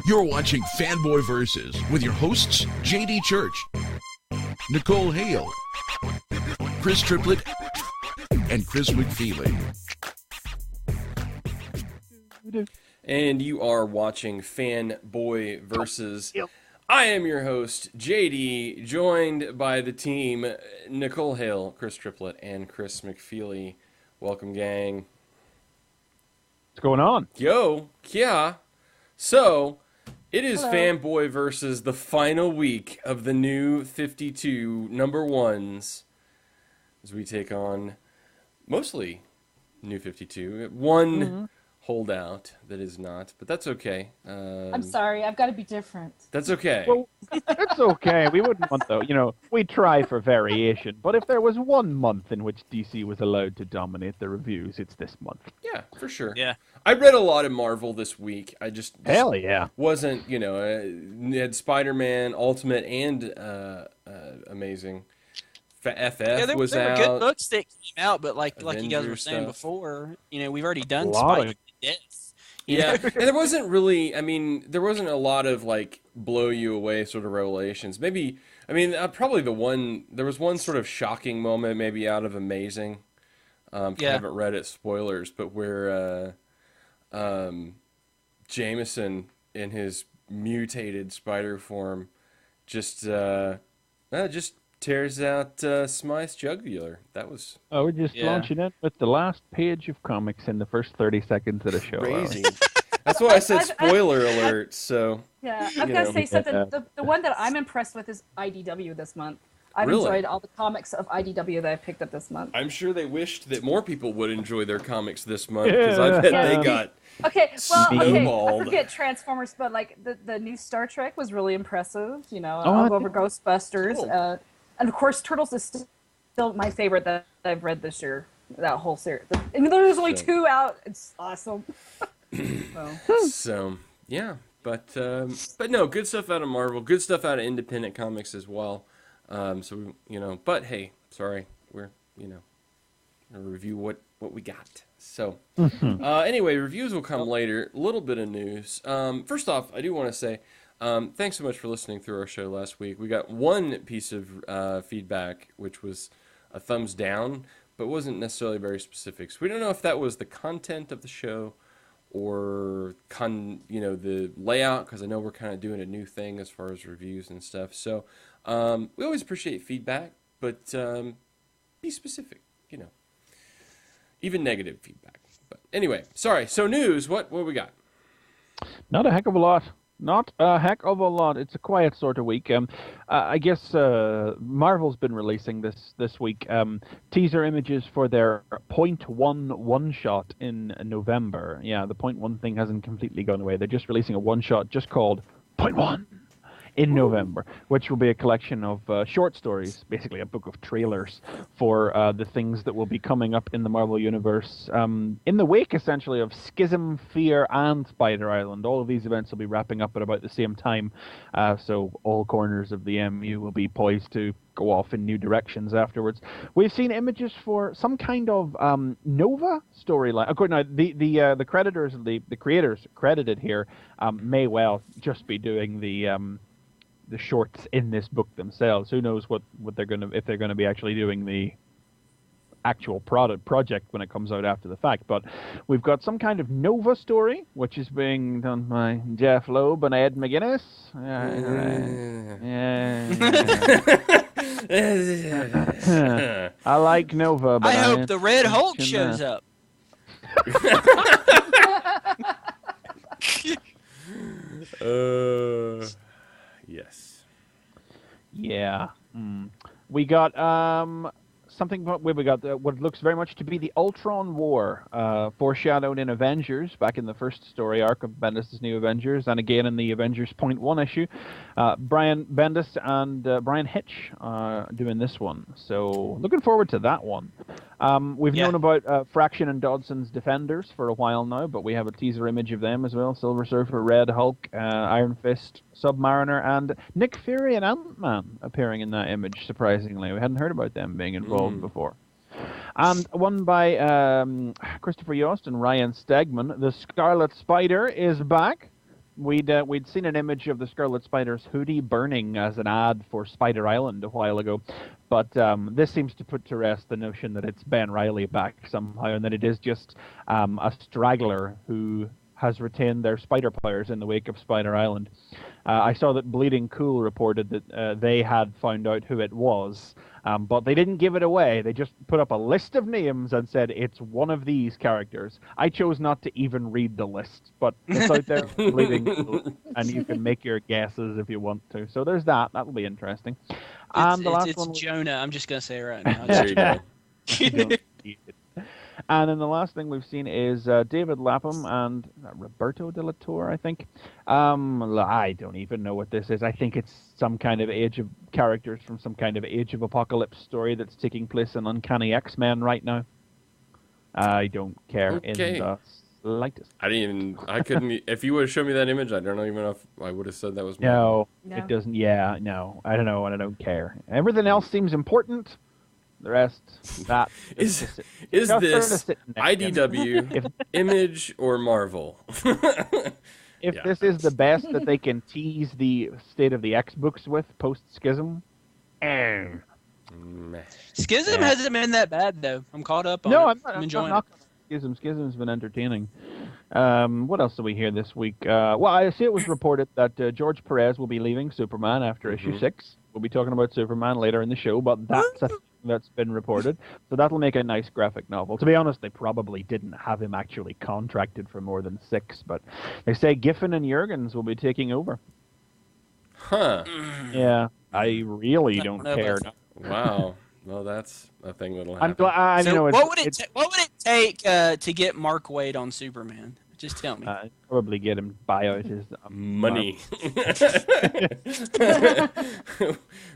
You're watching Fanboy Versus with your hosts, JD Church, Nicole Hale, Chris Triplett, and Chris McFeely. And you are watching Fanboy Versus. I am your host, JD, joined by the team, Nicole Hale, Chris Triplett, and Chris McFeely. Welcome, gang. What's going on? Yo, yeah. So, it is Fanboy Versus the final week of the new 52 number ones as we take on mostly new 52. One holdout that is not, but that's okay. I'm sorry, I've got to be different. That's okay. Well, it's okay. We wouldn't want, though, we try for variation. But if there was 1 month in which DC was allowed to dominate the reviews, it's this month. Yeah, for sure. Yeah. I read a lot of Marvel this week. I just Hell yeah. wasn't, had Spider-Man, Ultimate, and Amazing. FF there was were out. good books that came out, but like you guys were Avengers saying stuff. before, we've already done lot Spider-Man. Yeah, and there wasn't really, there wasn't a lot of, blow you away sort of revelations. Maybe, probably there was one sort of shocking moment maybe out of Amazing. I haven't read it, spoilers, but where Jameson in his mutated spider form just tears out Smythe's jugular. That was we're just launching it with the last page of comics in the first 30 seconds of the show. crazy. That's why I said spoiler alert. So yeah, I've got to say something. The one that I'm impressed with is IDW this month. I've enjoyed all the comics of IDW that I picked up this month. I'm sure they wished that more people would enjoy their comics this month because I bet they got I forget Transformers, but the new Star Trek was really impressive. I'll go over Ghostbusters. Cool. And of course, Turtles is still my favorite that I've read this year. That whole series. Even though there's only 2 out, it's awesome. So yeah, but no, good stuff out of Marvel. Good stuff out of independent comics as well. But hey, sorry, we're gonna review what we got. So anyway, reviews will come later. A little bit of news. First off, I do want to say. Thanks so much for listening through our show last week. We got one piece of feedback, which was a thumbs down, but wasn't necessarily very specific. So we don't know if that was the content of the show or the layout, because I know we're kind of doing a new thing as far as reviews and stuff. So we always appreciate feedback, but be specific, even negative feedback. But anyway, sorry. So news, what we got? Not a heck of a lot. Not a heck of a lot. It's a quiet sort of week. I guess Marvel's been releasing this week teaser images for their .1 one-shot in November. Yeah, the .1 thing hasn't completely gone away. They're just releasing a one-shot just called .1 in November, which will be a collection of short stories, basically a book of trailers for the things that will be coming up in the Marvel Universe in the wake, essentially, of Schism, Fear, and Spider Island. All of these events will be wrapping up at about the same time, so all corners of the MU will be poised to go off in new directions afterwards. We've seen images for some kind of Nova storyline. Of course, now the creators credited here may well just be doing the shorts in this book themselves. Who knows what if they're gonna be actually doing the actual project when it comes out after the fact. But we've got some kind of Nova story, which is being done by Jeff Loeb and Ed McGuinness. I like Nova, but I hope the Red Hulk shows up. Yes. Yeah. We got something. We got what looks very much to be the Ultron War, foreshadowed in Avengers back in the first story arc of Bendis' New Avengers, and again in the Avengers .1 issue. Brian Bendis and Brian Hitch doing this one, so looking forward to that one. We've known about Fraction and Dodson's Defenders for a while now, but we have a teaser image of them as well. Silver Surfer, Red Hulk, Iron Fist, Submariner, and Nick Fury and Ant-Man appearing in that image, surprisingly. We hadn't heard about them being involved before. And one by Christopher Yost and Ryan Stegman. The Scarlet Spider is back. we'd seen an image of the Scarlet Spider's hoodie burning as an ad for Spider Island a while ago, but this seems to put to rest the notion that it's Ben Reilly back somehow, and that it is just a straggler who has retained their spider powers in the wake of Spider Island. I saw that Bleeding Cool reported that they had found out who it was, but they didn't give it away. They just put up a list of names and said it's one of these characters. I chose not to even read the list, but it's out there, Bleeding Cool, and you can make your guesses if you want to. So there's that. That'll be interesting. And the last it's one Jonah. I'm just gonna say it right now. There you go. You don't need it. And then the last thing we've seen is David Lapham and Roberto de la Torre, I think. I don't even know what this is. I think it's some kind of Age of characters from some kind of Age of Apocalypse story that's taking place in Uncanny X-Men right now. I don't care in the slightest. I couldn't, if you would have shown me that image, I don't even know if I would have said that was me. No, it doesn't. Yeah, no. I don't know, and I don't care. Everything else seems important. The rest, that is this IDW, Image, or Marvel? If this is the best that they can tease the State of the X books with post-Schism, Schism hasn't been that bad though. I'm caught up on it. I'm enjoying it. Schism. Schism's been entertaining. What else do we hear this week? Well, I see it was reported that George Perez will be leaving Superman after issue 6. We'll be talking about Superman later in the show, but that's a thing that's been reported. So that'll make a nice graphic novel. To be honest, they probably didn't have him actually contracted for more than 6, but they say Giffen and Jurgens will be taking over. Huh. Yeah, I really don't care. Wow. Well, that's a thing that'll happen. What would it take to get Mark Waid on Superman? Just tell me. Probably get him buy out his money.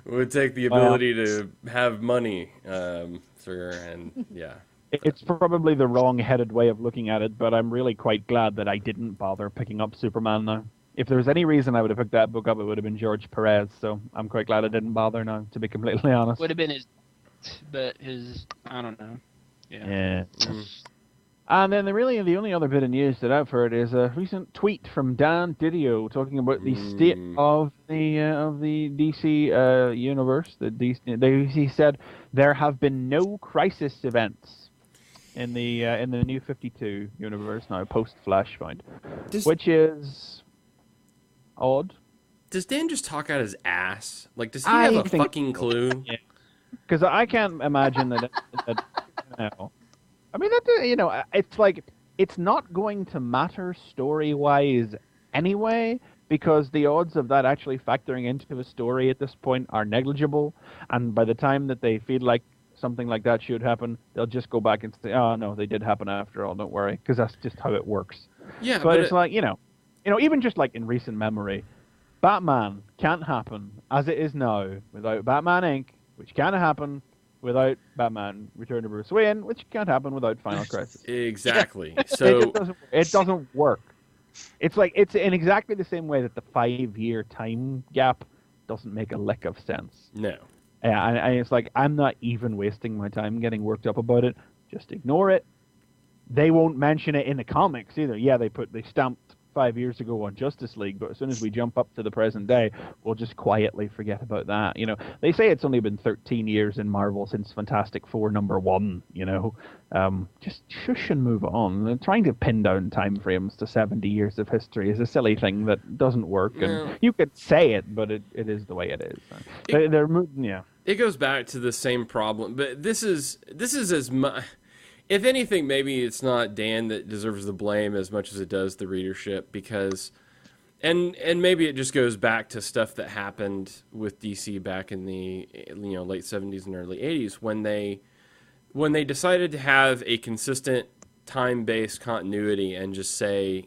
Would take the ability to have money, sir, and yeah. It's probably the wrong-headed way of looking at it, but I'm really quite glad that I didn't bother picking up Superman now. If there was any reason I would have picked that book up, it would have been George Perez. So I'm quite glad I didn't bother now, to be completely honest. Would have been I don't know. Yeah. And then the only other bit of news that I've heard is a recent tweet from Dan Didio talking about the state of the DC universe. He said there have been no crisis events in the New 52 universe now post Flashpoint, which is odd. Does Dan just talk out his ass? Like, does he have a fucking clue? Because I can't imagine that. I mean, it's like, it's not going to matter story-wise anyway, because the odds of that actually factoring into a story at this point are negligible, and by the time that they feel like something like that should happen, they'll just go back and say, oh, no, they did happen after all, don't worry, because that's just how it works. Yeah, but it's like, even just like in recent memory, Batman can't happen as it is now without Batman Inc., which can't happen without Batman Return to Bruce Wayne, which can't happen without Final Crisis. Exactly. So it doesn't work. It's like it's in exactly the same way that the 5-year time gap doesn't make a lick of sense. No. Yeah, and it's like I'm not even wasting my time getting worked up about it. Just ignore it. They won't mention it in the comics either. Yeah, they stamped 5 years ago on Justice League, but as soon as we jump up to the present day, we'll just quietly forget about that. They say it's only been 13 years in Marvel since Fantastic Four #1. Just shush and move on. Trying to pin down time frames to 70 years of history is a silly thing that doesn't work. And you could say it, but it is the way it is. They're moving. Yeah. It goes back to the same problem, but this is as much. If anything, maybe it's not Dan that deserves the blame as much as it does the readership, because, and maybe it just goes back to stuff that happened with DC back in the late 70s and early 80s when they decided to have a consistent time-based continuity and just say,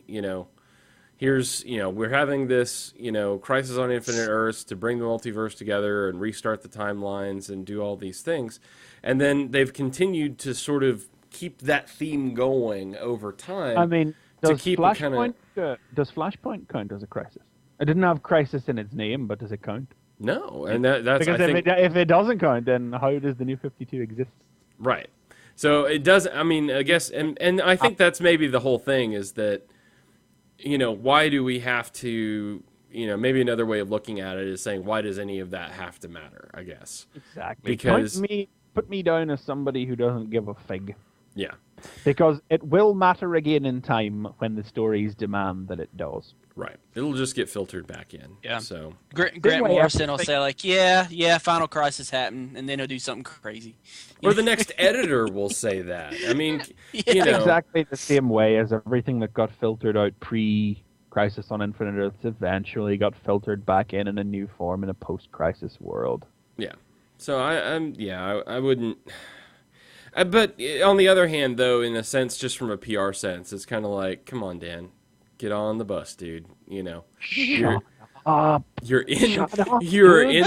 here's we're having this Crisis on Infinite Earths to bring the multiverse together and restart the timelines and do all these things, and then they've continued to sort of keep that theme going over time. I mean, does Flashpoint count as a crisis? It didn't have crisis in its name, but does it count? No, and that's because if it doesn't count, then how does the New 52 exist? Right. So it does. I mean, I guess, and I think that's maybe the whole thing is that why do we have to, maybe another way of looking at it is saying, why does any of that have to matter, I guess. Exactly. Because Put me down as somebody who doesn't give a fig. Yeah. Because it will matter again in time when the stories demand that it does. Right. It'll just get filtered back in. Yeah. So Grant Morrison will say like, yeah, Final Crisis happened, and then he'll do something crazy. Or the next editor will say that. I mean, exactly the same way as everything that got filtered out pre-Crisis on Infinite Earths eventually got filtered back in a new form in a post-Crisis world. Yeah. So I wouldn't. But on the other hand, though, in a sense, just from a PR sense, it's kind of like, come on, Dan, get on the bus, dude. You're in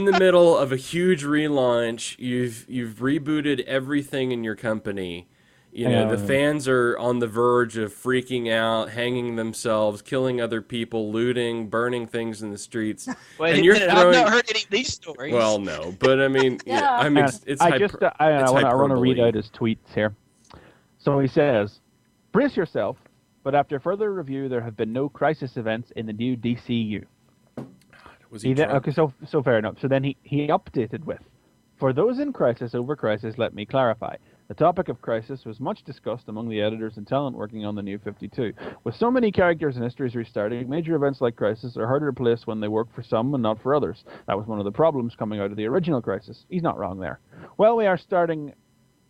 the middle of a huge relaunch. You've rebooted everything in your company. The fans are on the verge of freaking out, hanging themselves, killing other people, looting, burning things in the streets. Wait, and I've not heard any of these stories. Well, no, but I mean, I want to read out his tweets here. So he says, "Brace yourself, but after further review, there have been no crisis events in the new DCU." Was he okay, so fair enough. So then he updated with, "For those in crisis over crisis, let me clarify. The topic of crisis was much discussed among the editors and talent working on the new 52. With so many characters and histories restarting, major events like Crisis are harder to place when they work for some and not for others. That was one of the problems coming out of the original Crisis." He's not wrong there. "Well, we are starting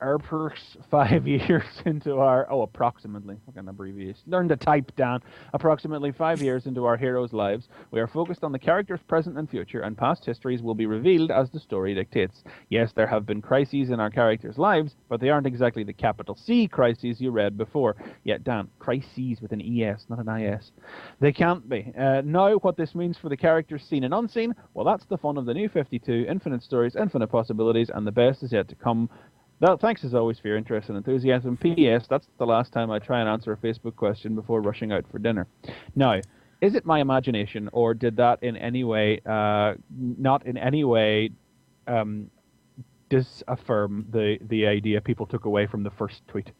our first 5 years into our..." approximately. Fucking abbreviation. Learn to type, Dan. "Approximately 5 years into our heroes' lives, we are focused on the characters' present and future, and past histories will be revealed as the story dictates. Yes, there have been crises in our characters' lives, but they aren't exactly the capital C crises you read before." Yeah, Dan, crises with an ES, not an IS. "They can't be. Now, what this means for the characters seen and unseen, well, that's the fun of the new 52, infinite stories, infinite possibilities, and the best is yet to come. Well, thanks as always for your interest and enthusiasm. P.S. That's the last time I try and answer a Facebook question before rushing out for dinner." Now, is it my imagination, or did that in any way, not in any way, disaffirm the idea people took away from the first tweet?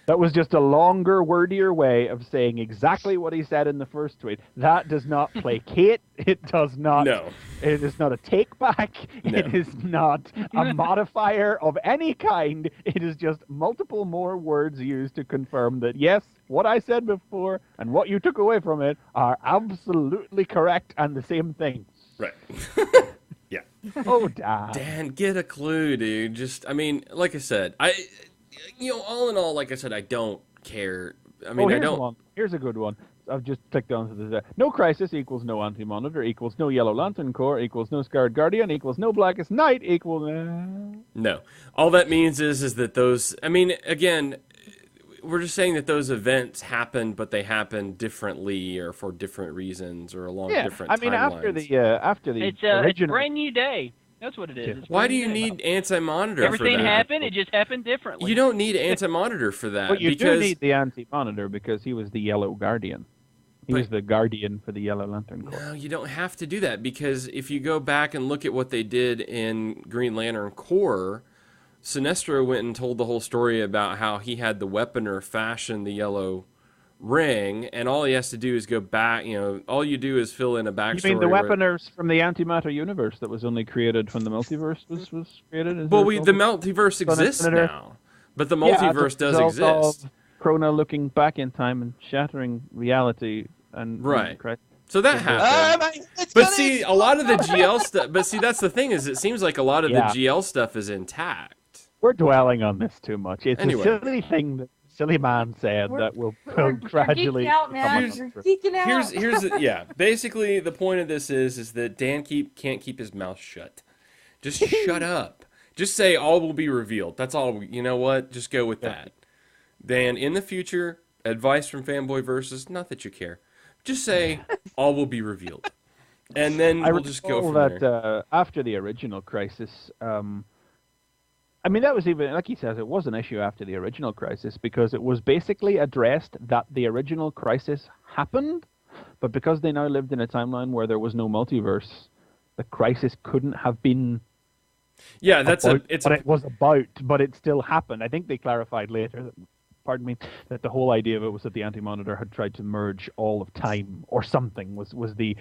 That was just a longer, wordier way of saying exactly what he said in the first tweet. That does not placate. It does not. No. It is not a take back. No. It is not a modifier of any kind. It is just multiple more words used to confirm that, yes, what I said before and what you took away from it are absolutely correct and the same thing. Right. Yeah. Oh, Dan. Dan, get a clue, dude. Like I said, all in all, like I said, I don't care. I mean, I don't. One. Here's a good one. I've just clicked onto this. No crisis equals no Anti-Monitor equals no Yellow Lantern Corps equals no Scarred Guardian equals no Blackest Night equals... No. All that means is that those... I mean, again, we're just saying that those events happened, but they happened differently or for different reasons or along different timelines. After the it's original... a brand new day. That's what it is. Why do you need Anti-Monitor for that? Everything happened, it just happened differently. You don't need Anti-Monitor for that. But you do need the Anti-Monitor because he was the Yellow Guardian. He was the Guardian for the Yellow Lantern Corps. No, you don't have to do that because if you go back and look at what they did in Green Lantern Corps, Sinestro went and told the whole story about how he had the weaponer fashion the yellow ring, and all he has to do is go back. All you do is fill in a backstory. You mean the weaponers from the antimatter universe that was only created when the multiverse was created? Well, the multiverse exists now, but the multiverse does exist. Krona looking back in time and shattering reality and right. So that happened. But see, a lot of the GL stuff. But see, that's the thing is, it seems like a lot of the GL stuff is intact. We're dwelling on this too much. It's a silly thing that silly man said that will gradually. You're geeking out, man. You're geeking out. Basically the point of this is that Dan can't keep his mouth shut. Just shut up. Just say all will be revealed. That's all. You know what? Just go with that. Dan, in the future, advice from Fanboy Versus. Not that you care. Just say all will be revealed, and then we'll just go from there. After the original Crisis. I mean, that was even, like he says, it was an issue after the original Crisis because it was basically addressed that the original Crisis happened, but because they now lived in a timeline where there was no multiverse, the Crisis couldn't have been. Yeah, it was about, but it still happened. I think they clarified later that pardon me, that the whole idea of it was that the Anti-Monitor had tried to merge all of time or something. Was the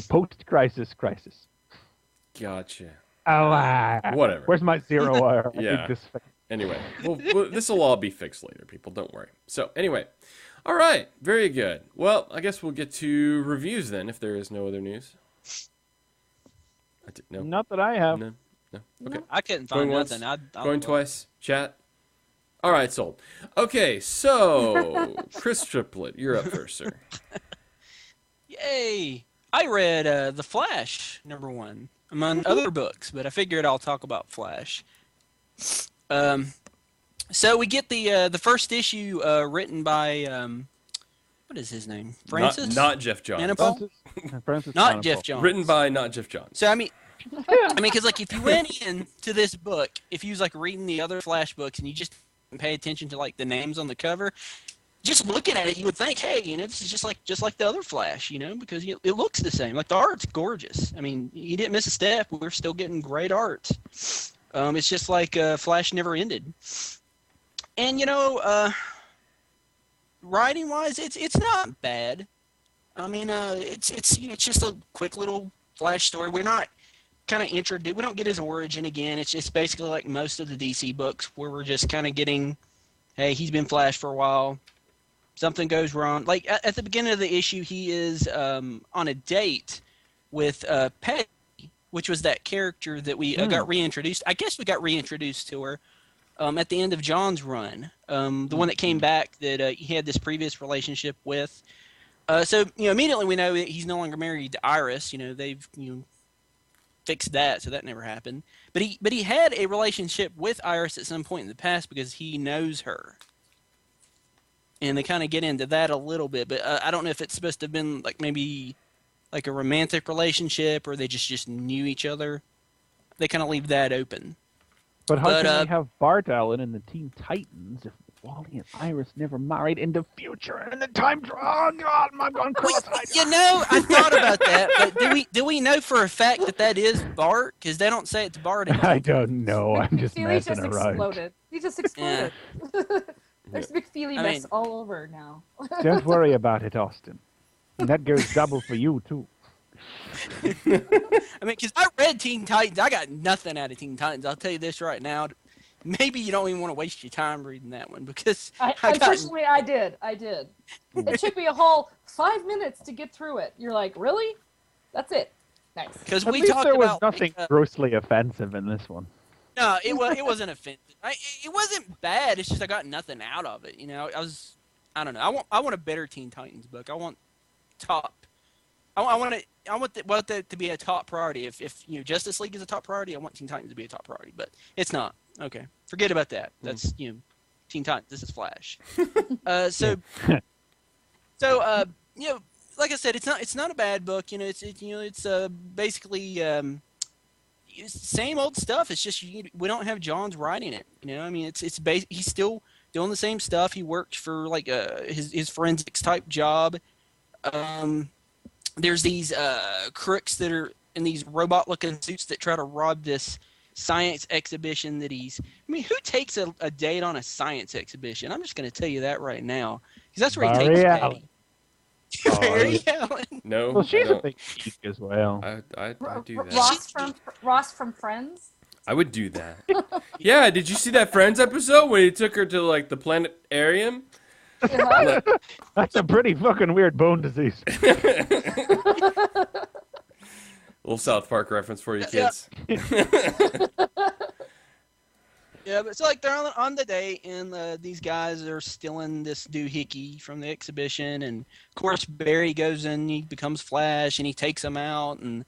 post-crisis crisis. Gotcha. Whatever. Where's my 0 hour? Yeah. Anyway, well, this will all be fixed later, people. Don't worry. So, anyway. All right. Very good. Well, I guess we'll get to reviews then, if there is no other news. No. Not that I have. No. Okay. I couldn't find nothing. Going twice. Chat. All right, sold. Okay, so, Chris Triplet, you're up first, sir. Yay! I read The Flash, #1, among other books, but I figured I'll talk about Flash. So we get the first issue written by what is his name? Francis? Not Jeff Johns. Francis not Jeff Johns. Written by not Jeff Johns. So I mean, because like if you went into this book, if you was like reading the other Flash books and you just pay attention to like the names on the cover, just looking at it, you would think, hey, this is just like the other Flash, because it looks the same. Like the art's gorgeous. I mean, you didn't miss a step. We're still getting great art. It's just like Flash never ended. And writing wise, it's not bad. I mean, it's just a quick little Flash story. We're not kind of introduced. We don't get his origin again. It's just basically like most of the DC books where we're just kind of getting, hey, he's been Flash for a while. Something goes wrong. Like at the beginning of the issue, he is on a date with Peggy, which was that character that we got reintroduced. I guess we got reintroduced to her at the end of John's run. The one that came back that he had this previous relationship with. So immediately we know that he's no longer married to Iris. They've fixed that, so that never happened. But he had a relationship with Iris at some point in the past because he knows her. And they kind of get into that a little bit, but I don't know if it's supposed to have been like maybe like a romantic relationship or they just knew each other. They kind of leave that open. But how can they have Bart Allen in the Teen Titans if Wally and Iris never married in the future and in the time? Oh God, I'm going cross-eyed. I thought about that, but do we know for a fact that is Bart? Because they don't say it's Bart anymore. I don't know. I'm just messing around. Exploded. He just exploded. Yeah. There's McFeely mess all over now. Don't worry about it, Austin. And that goes double for you, too. Because I read Teen Titans. I got nothing out of Teen Titans. I'll tell you this right now. Maybe you don't even want to waste your time reading that one because unfortunately, I did. It took me a whole 5 minutes to get through it. You're like, really? That's it. Nice. Because we talked about there was nothing grossly offensive in this one. No, it wasn't offensive. It wasn't bad. It's just I got nothing out of it. I don't know. I want a better Teen Titans book. I want top. I want that to be a top priority. If Justice League is a top priority, I want Teen Titans to be a top priority. But it's not. Okay, forget about that. That's Teen Titans. This is Flash. So like I said, it's not a bad book. It's basically. It's the same old stuff. It's just we don't have John's writing it. He's still doing the same stuff. He worked for like his forensics type job. There's these crooks that are in these robot looking suits that try to rob this science exhibition that who takes a date on a science exhibition? I'm just going to tell you that right now because that's where he takes Patty. Barry Allen. No, well, she's a big geek as well. I do that. Ross from Friends. I would do that. Yeah, did you see that Friends episode when he took her to like the planetarium? That's a pretty fucking weird bone disease. Little South Park reference for you kids. Yeah, but it's like they're on the date, and these guys are stealing this doohickey from the exhibition, and of course Barry goes in, he becomes Flash, and he takes them out, and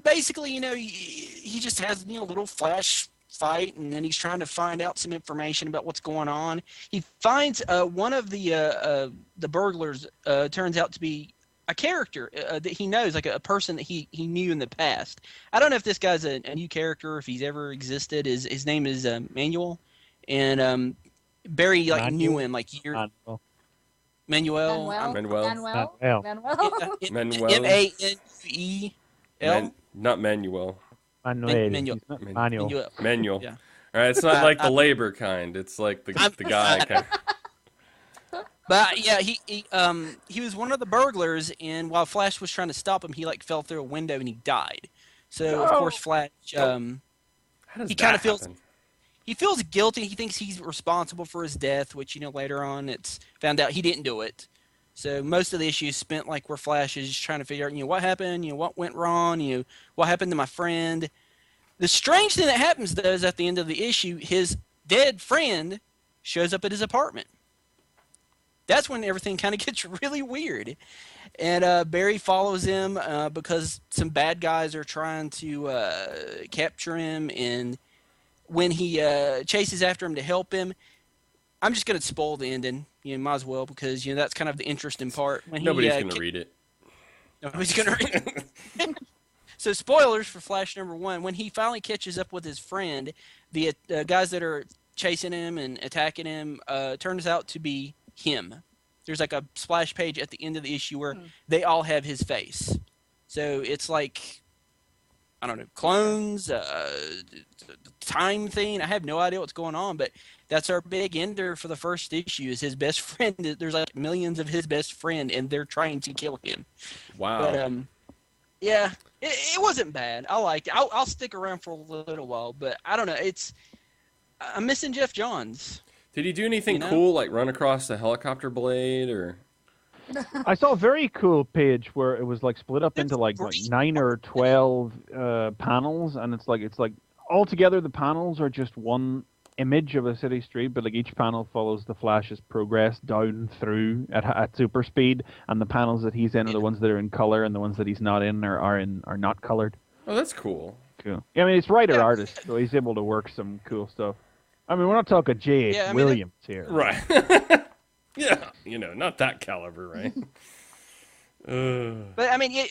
basically, he just has a little Flash fight, and then he's trying to find out some information about what's going on. He finds one of the burglars turns out to be a character that he knows, like a person that he knew in the past. I don't know if this guy's a new character, if he's ever existed. His name is Manuel, and Barry knew him like years. Manuel. M-A-N-U-E-L. Not Manuel. Manuel. Manuel. Yeah. right, it's not like the labor kind. It's like the guy kind. But yeah, he was one of the burglars, and while Flash was trying to stop him, he like fell through a window and he died. So of course Flash, How does he that kind of feels happen? he feels guilty. He thinks he's responsible for his death, which later on it's found out he didn't do it. So most of the issue is spent like where Flash is trying to figure out what happened, what went wrong, what happened to my friend. The strange thing that happens though is at the end of the issue, his dead friend shows up at his apartment. That's when everything kind of gets really weird. And Barry follows him because some bad guys are trying to capture him. And when he chases after him to help him, I'm just going to spoil the ending. Might as well, because that's kind of the interesting part. When Nobody's going to read it. Nobody's going to read it. So spoilers for Flash #1. When he finally catches up with his friend, the guys that are chasing him and attacking him turns out to be him. There's like a splash page at the end of the issue where they all have his face. So it's like, I don't know, clones, time thing. I have no idea what's going on, but that's our big ender for the first issue is his best friend. There's like millions of his best friend, and they're trying to kill him. Wow. But, yeah, it wasn't bad. I liked it. I'll stick around for a little while, but I don't know. I'm missing Jeff Johns. Did he do anything cool, like run across the helicopter blade, or? I saw a very cool page where it was like split up into like 9 or 12 panels, and it's like all together the panels are just one image of a city street, but like each panel follows the Flash's progress down through at super speed, and the panels that he's in are the ones that are in color, and the ones that he's not in are not colored. Oh, that's cool. Cool. Yeah, I mean, it's writer-artist, so he's able to work some cool stuff. I mean, we're not talking J.H. Williams here. Right. Yeah, not that caliber, right? But, I mean,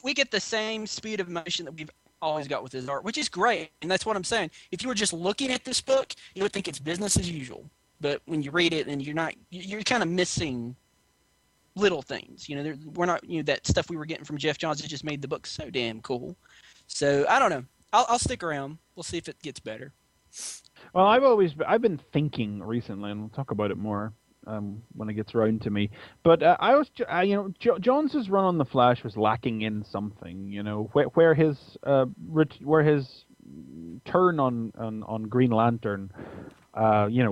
we get the same speed of motion that we've always got with his art, which is great, and that's what I'm saying. If you were just looking at this book, you would think it's business as usual. But when you read it, then you're kind of missing little things. We're not, that stuff we were getting from Jeff Johns that just made the book so damn cool. So, I don't know. I'll stick around. We'll see if it gets better. Well, I've been thinking recently, and we'll talk about it more when it gets around to me. But Jones's run on the Flash was lacking in something. Where his turn on Green Lantern,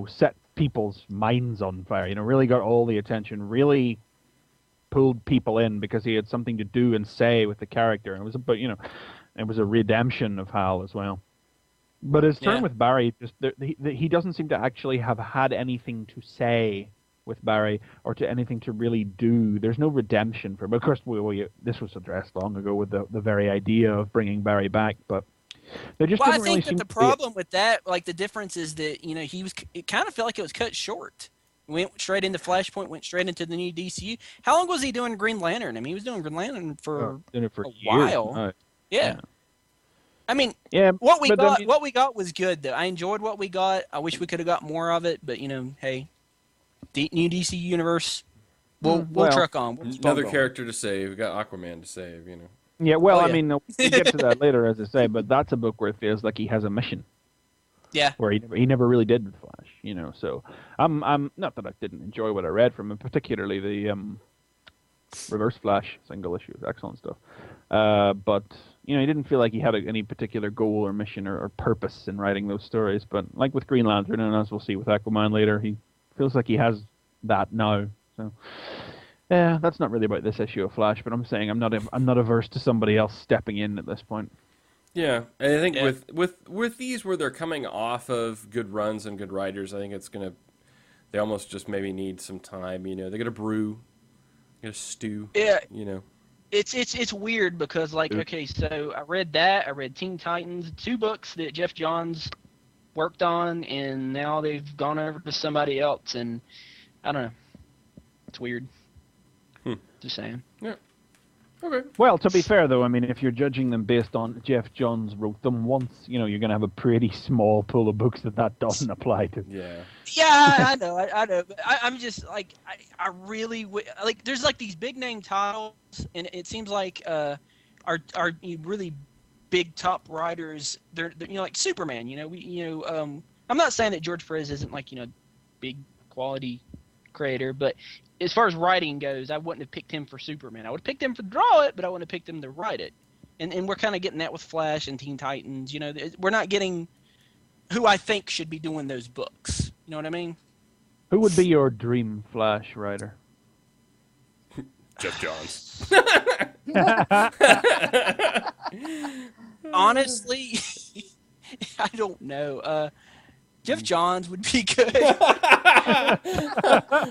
set people's minds on fire. Really got all the attention. Really pulled people in because he had something to do and say with the character, and it was about it was a redemption of Hal as well. But his turn with Barry, he doesn't seem to actually have had anything to say with Barry or to anything to really do. There's no redemption for him. Of course, this was addressed long ago with the very idea of bringing Barry back, but they just didn't really seem to. I think that the problem with that, like the difference is that it kind of felt like it was cut short. Went straight into Flashpoint, went straight into the new DCU. How long was he doing Green Lantern? I mean, he was doing Green Lantern for a while. Yeah. I mean, what we got was good, though. I enjoyed what we got. I wish we could have got more of it, but hey, new DC universe, we'll truck on. We'll another character to save. We got Aquaman to save. Yeah, well, I mean, we'll get to that later, as I say, but that's a book where it feels like he has a mission. Yeah. Where he never really did with Flash, So I'm not that I didn't enjoy what I read from him, particularly the Reverse Flash single issue, excellent stuff. But he didn't feel like he had any particular goal or mission or purpose in writing those stories. But like with Green Lantern, and as we'll see with Aquaman later, he feels like he has that now. So yeah, that's not really about this issue of Flash. But I'm saying I'm not averse to somebody else stepping in at this point. Yeah, and I think with these where they're coming off of good runs and good writers, I think they almost just maybe need some time. They got to brew, got to stew. Yeah. It's weird because okay, so I read Teen Titans, 2 books that Jeff Johns worked on, and now they've gone over to somebody else, and I don't know. It's weird. Just saying. Yeah. Okay. Well, to be fair though, I mean, if you're judging them based on Jeff Johns wrote them once, you're going to have a pretty small pool of books that doesn't apply to. Yeah. Yeah, I know. But I'm just like, I really there's like these big name titles, and it seems like are really big top writers. They're like Superman. I'm not saying that George Perez isn't like big quality creator, but as far as writing goes, I wouldn't have picked him for Superman. I would have picked him to draw it, but I wouldn't have picked him to write it. And we're kind of getting that with Flash and Teen Titans. We're not getting who I think should be doing those books. You know what I mean? Who would be your dream Flash writer? Jeff Johns. Honestly, I don't know. Jeff Johns would be good.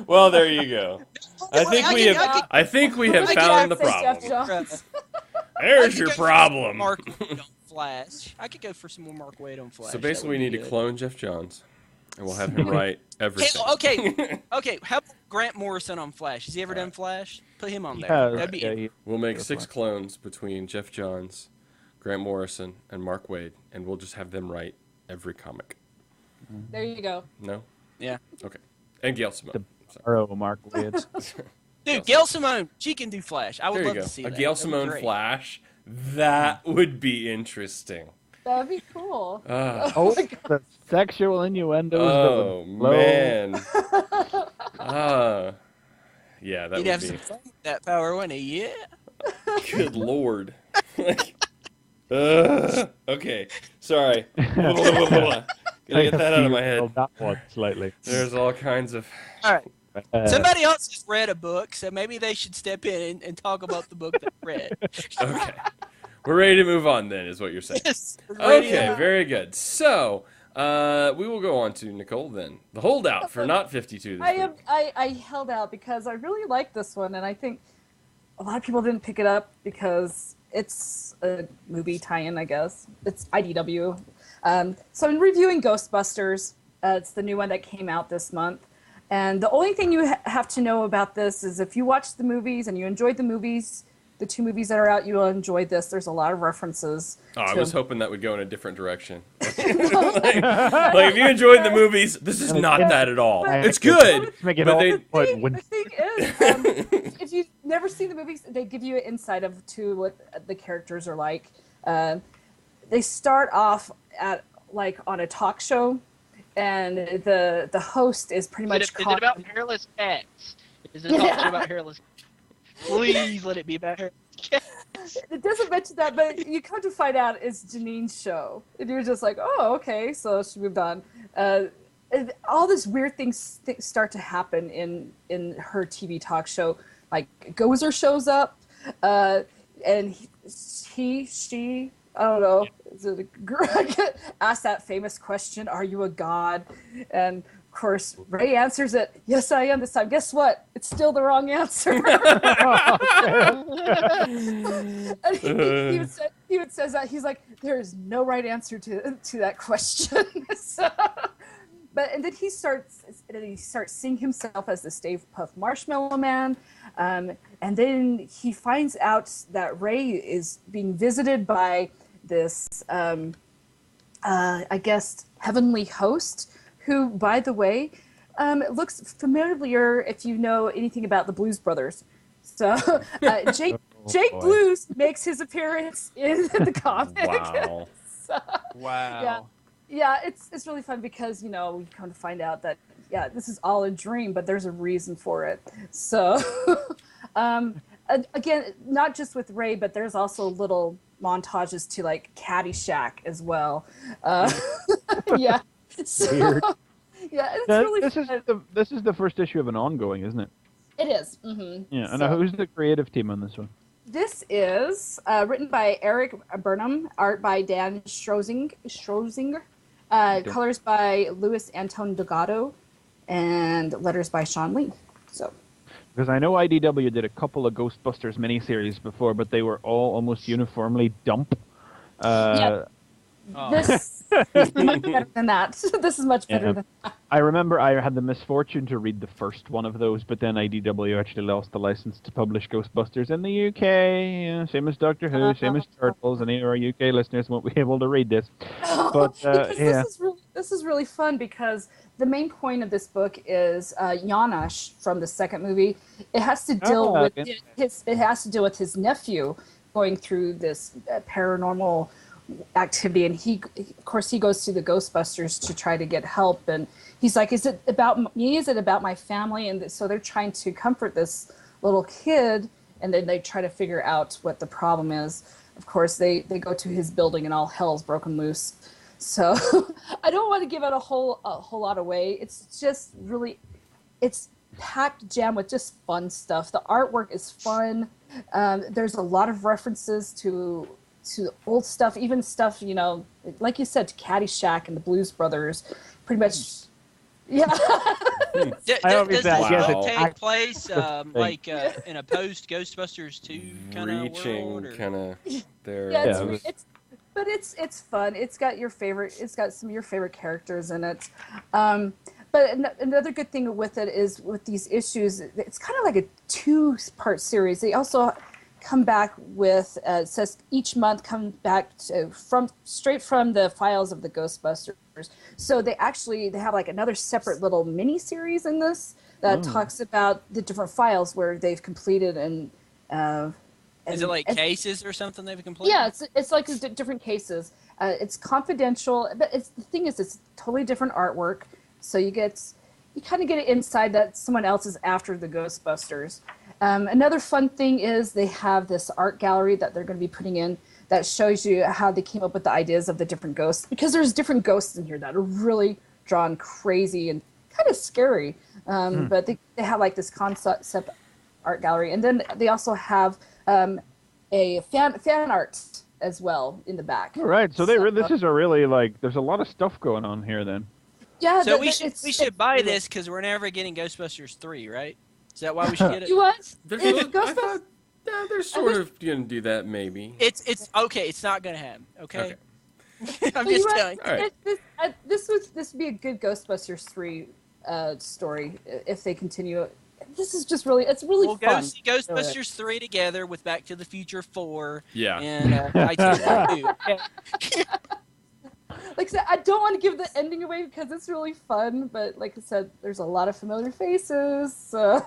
Well, there you go. I think we have found the problem. There's your problem. Mark Waid on Flash. I could go for some more Mark Waid on Flash. So basically, we need to clone Jeff Johns, and we'll have him write everything. Okay. How about Grant Morrison on Flash? Has he ever done Flash? Put him on there. That'd be We'll make 6 clones between Jeff Johns, Grant Morrison, and Mark Waid, and we'll just have them write every comic. There you go. No? Yeah. Okay. And Gail Simone. Mark Waid. Dude, Gail Simone, she can do Flash. I would love to see that. A Gail Simone Flash, that would be interesting. That'd be cool. The sexual innuendos. Oh, man. Yeah, that He'd would have be. some fun with that power, wouldn't he? Yeah. Good Lord. Okay. Sorry. Gotta get that out of my head. That one slightly. There's all kinds of. All right. Somebody else has read a book, so maybe they should step in and talk about the book they read. Okay. We're ready to move on then, is what you're saying. Yes. Okay, very good. So, we will go on to Nicole then. The holdout for not 52 this week. I held out because I really like this one, and I think a lot of people didn't pick it up because it's a movie tie-in, I guess. It's IDW. So I'm reviewing Ghostbusters. It's the new one that came out this month. And the only thing you have to know about this is if you watch the movies and you enjoyed the movies, the 2 movies that are out, you will enjoy this. There's a lot of references. Oh, I was hoping that would go in a different direction. like if you enjoyed the movies, this is not that at all. It's good. The thing is, if you've never seen the movies, they give you an insight to what the characters are like. They start off on a talk show, and the host is pretty much. Is it about hairless cats? Is it a talk show about hairless cats? Please let it be about hairless cats. It doesn't mention that, but you come to find out it's Janine's show, and you're just like, oh, okay, so she moved on. All these weird things start to happen in her TV talk show. Like Gozer shows up, and she. I don't know. Ask that famous question, are you a god? And of course, Ray answers it, yes, I am this time. Guess what? It's still the wrong answer. And he even says that. He's like, there is no right answer to that question. And then he starts seeing himself as the Stay Puft Marshmallow Man. And then he finds out that Ray is being visited by this, I guess, heavenly host, who, by the way, looks familiar if you know anything about the Blues Brothers. So Jake Blues makes his appearance in the comic. Wow. Wow. Yeah, it's really fun because, we come to find out that, this is all a dream, but there's a reason for it. So, again, not just with Ray, but there's also little montages to like Caddyshack as well. Yeah. So, weird. Yeah, it's really fun. This is the first issue of an ongoing, isn't it? It is. Mm-hmm. Yeah, and who's the creative team on this one? This is written by Eric Burnham, art by Dan Strozinger, colors by Luis Anton Delgado, and letters by Sean Lee. So. Because I know IDW did a couple of Ghostbusters miniseries before, but they were all almost uniformly dump. This is much better than that. This is much better than that. I remember I had the misfortune to read the first one of those, but then IDW actually lost the license to publish Ghostbusters in the UK. Same as Doctor Who, same as Turtles, and any of our UK listeners won't be able to read this. But this is really fun because the main point of this book is Janosch from the second movie. It has to deal with his nephew going through this paranormal activity, and of course he goes to the Ghostbusters to try to get help, and he's like, is it about me, is it about my family? And so they're trying to comfort this little kid, and then they try to figure out what the problem is. Of course they go to his building and all hell's broken loose. So I don't want to give it a whole lot away. It's just really, it's packed jam with just fun stuff. The artwork is fun. There's a lot of references to old stuff, even stuff, you know, like you said, to Caddyshack and the Blues Brothers. Pretty much, yeah. Does this take place like in a post Ghostbusters 2 kind of world? Or? Kind of there. Yeah, it's fun. It's got some of your favorite characters in it. But another good thing with it is with these issues, it's kind of like a 2-part series. They also come back with, it says each month come back straight from the files of the Ghostbusters. So they have like another separate little mini series in this that talks about the different files where they've completed and is it like cases or something they've completed? Yeah, it's like different cases. It's confidential, but the thing is, it's totally different artwork. So you kind of get it inside that someone else is after the Ghostbusters. Another fun thing is they have this art gallery that they're going to be putting in that shows you how they came up with the ideas of the different ghosts, because there's different ghosts in here that are really drawn crazy and kind of scary. But they have like this concept art gallery, and then they also have a fan art as well in the back. All right, so this is a really like there's a lot of stuff going on here then. Yeah, so we should buy this because we're never getting Ghostbusters 3, right? Is that why we should get it? You what? They're sort of gonna do that maybe. It's okay. It's not gonna happen. Okay. I'm just telling. All right. This would be a good Ghostbusters 3 story if they continue it. This is just really fun. We'll go see Ghostbusters 3 together with Back to the Future 4. Yeah. And Titanic 2. Like I said, I don't want to give the ending away because it's really fun, but like I said, there's a lot of familiar faces. So.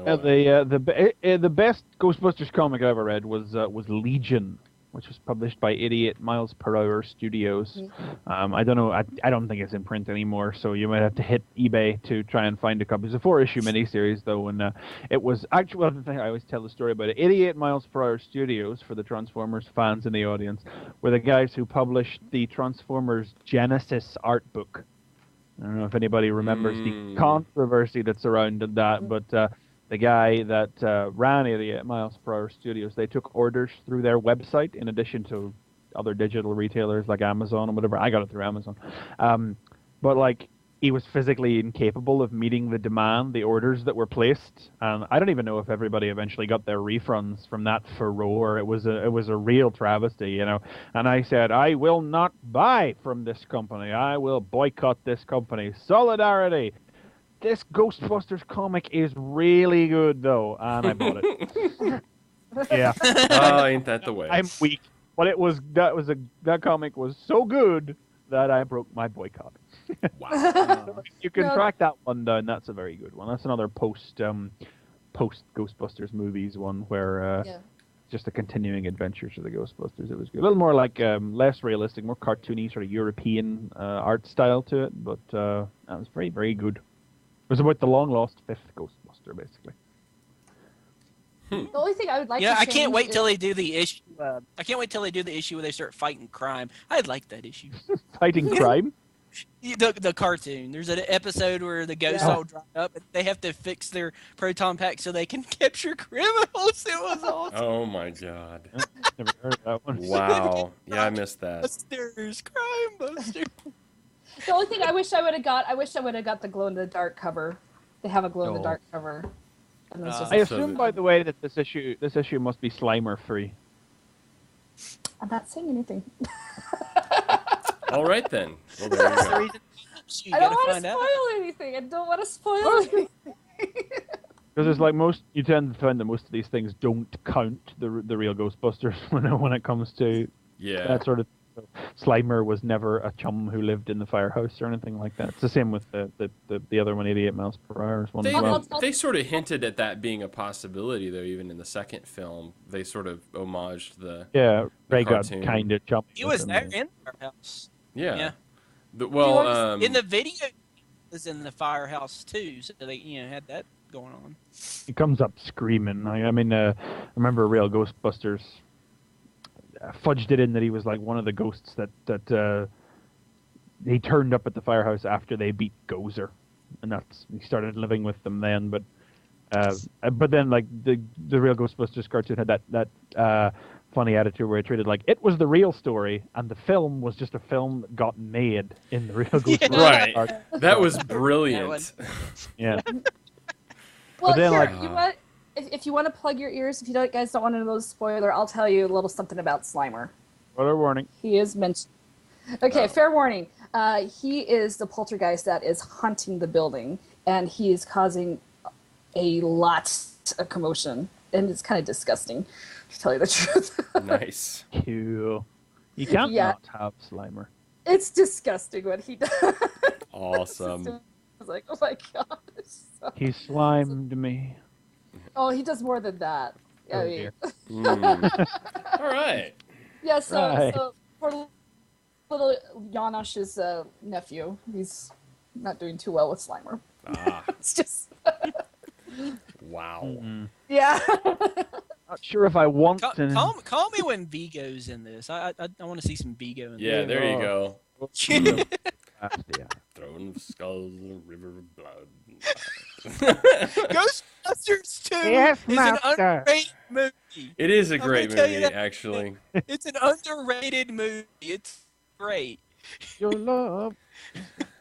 The best Ghostbusters comic I ever read was Legion, which was published by 88 Miles Per Hour Studios. I don't know. I don't think it's in print anymore, so you might have to hit eBay to try and find a copy. It's a 4-issue miniseries, though, and it was actually. I always tell the story about it. 88 Miles Per Hour Studios, for the Transformers fans in the audience, were the guys who published the Transformers Genesis art book. I don't know if anybody remembers the controversy that surrounded that, but the guy that ran 88 Miles Per Hour Studios, they took orders through their website in addition to other digital retailers like Amazon and whatever. I got it through Amazon. But like he was physically incapable of meeting the orders that were placed. And I don't even know if everybody eventually got their refunds from that furore. It was a real travesty, you know. And I said, I will not buy from this company. I will boycott this company. Solidarity. This Ghostbusters comic is really good, though, and I bought it. Yeah. Oh, ain't that the way? I'm weak, but that comic was so good that I broke my boycott. Wow. You can track that one down. That's a very good one. That's another post Ghostbusters movies one where just the continuing adventures of the Ghostbusters. It was good. A little more like less realistic, more cartoony, sort of European art style to it, but that was very, very good. It was about the long-lost 5th Ghostbuster, basically. The only thing I would like to I can't wait till they do the issue. I can't wait till they do the issue where they start fighting crime. I'd like that issue. Fighting crime? The cartoon. There's an episode where the ghosts all dry up and they have to fix their proton pack so they can capture criminals. It was awesome. Oh my god. Never heard of that one. Wow. Yeah, I missed that. Busters, crime busters. The only thing I wish I would have got the glow-in-the-dark cover. They have a glow-in-the-dark cover. And I assume, by the way, that this issue must be Slimer-free. I'm not saying anything. All right, then. Well, there you go. I don't want to spoil anything. I don't want to spoil anything. Because it's like you tend to find that most of these things don't count the real Ghostbusters when it comes to that sort of. Slimer was never a chum who lived in the firehouse or anything like that. It's the same with the other one, 88 miles per hour. One They, as well. they sort of hinted at that being a possibility, though. Even in the second film, they sort of homaged the Ray got cartoon. kind of chummy. He with was him, there yeah. in the firehouse. Yeah. Yeah. Well, In the video, he was in the firehouse too, so they had that going on. He comes up screaming. I mean, I remember real Ghostbusters fudged it in that he was like one of the ghosts that he turned up at the firehouse after they beat Gozer, and he started living with them then. But then like the real Ghostbusters cartoon had that funny attitude where it treated like it was the real story, and the film was just a film that got made in the real Ghostbusters. Right. art. that was brilliant. Yeah. Well, then, here, like- you want, if you want to plug your ears, if you guys don't want to know the spoiler, I'll tell you a little something about Slimer. Spoiler warning. He is mentioned. Okay, fair warning. He is the poltergeist that is haunting the building, and he is causing a lot of commotion, and it's kind of disgusting, to tell you the truth. Nice. Cool. You can't Yeah. not have Slimer. It's disgusting what he does. Awesome. I was like, oh my god. He slimed me. Oh, he does more than that. Oh, I mean, dear. All right. yeah. So, Right. so for little Janosch's nephew, he's not doing too well with Slimer. Ah, It's just, wow. yeah. Not sure if I want to. Call me when Vigo's in this. I want to see some Vigo in Yeah, this. there you go. Yeah. Throne of skulls and a river of blood. Ghostbusters 2 Yes, is master. an underrated movie. It is a I'm great gonna tell you movie, that. actually. It's an underrated movie. It's great. Your love.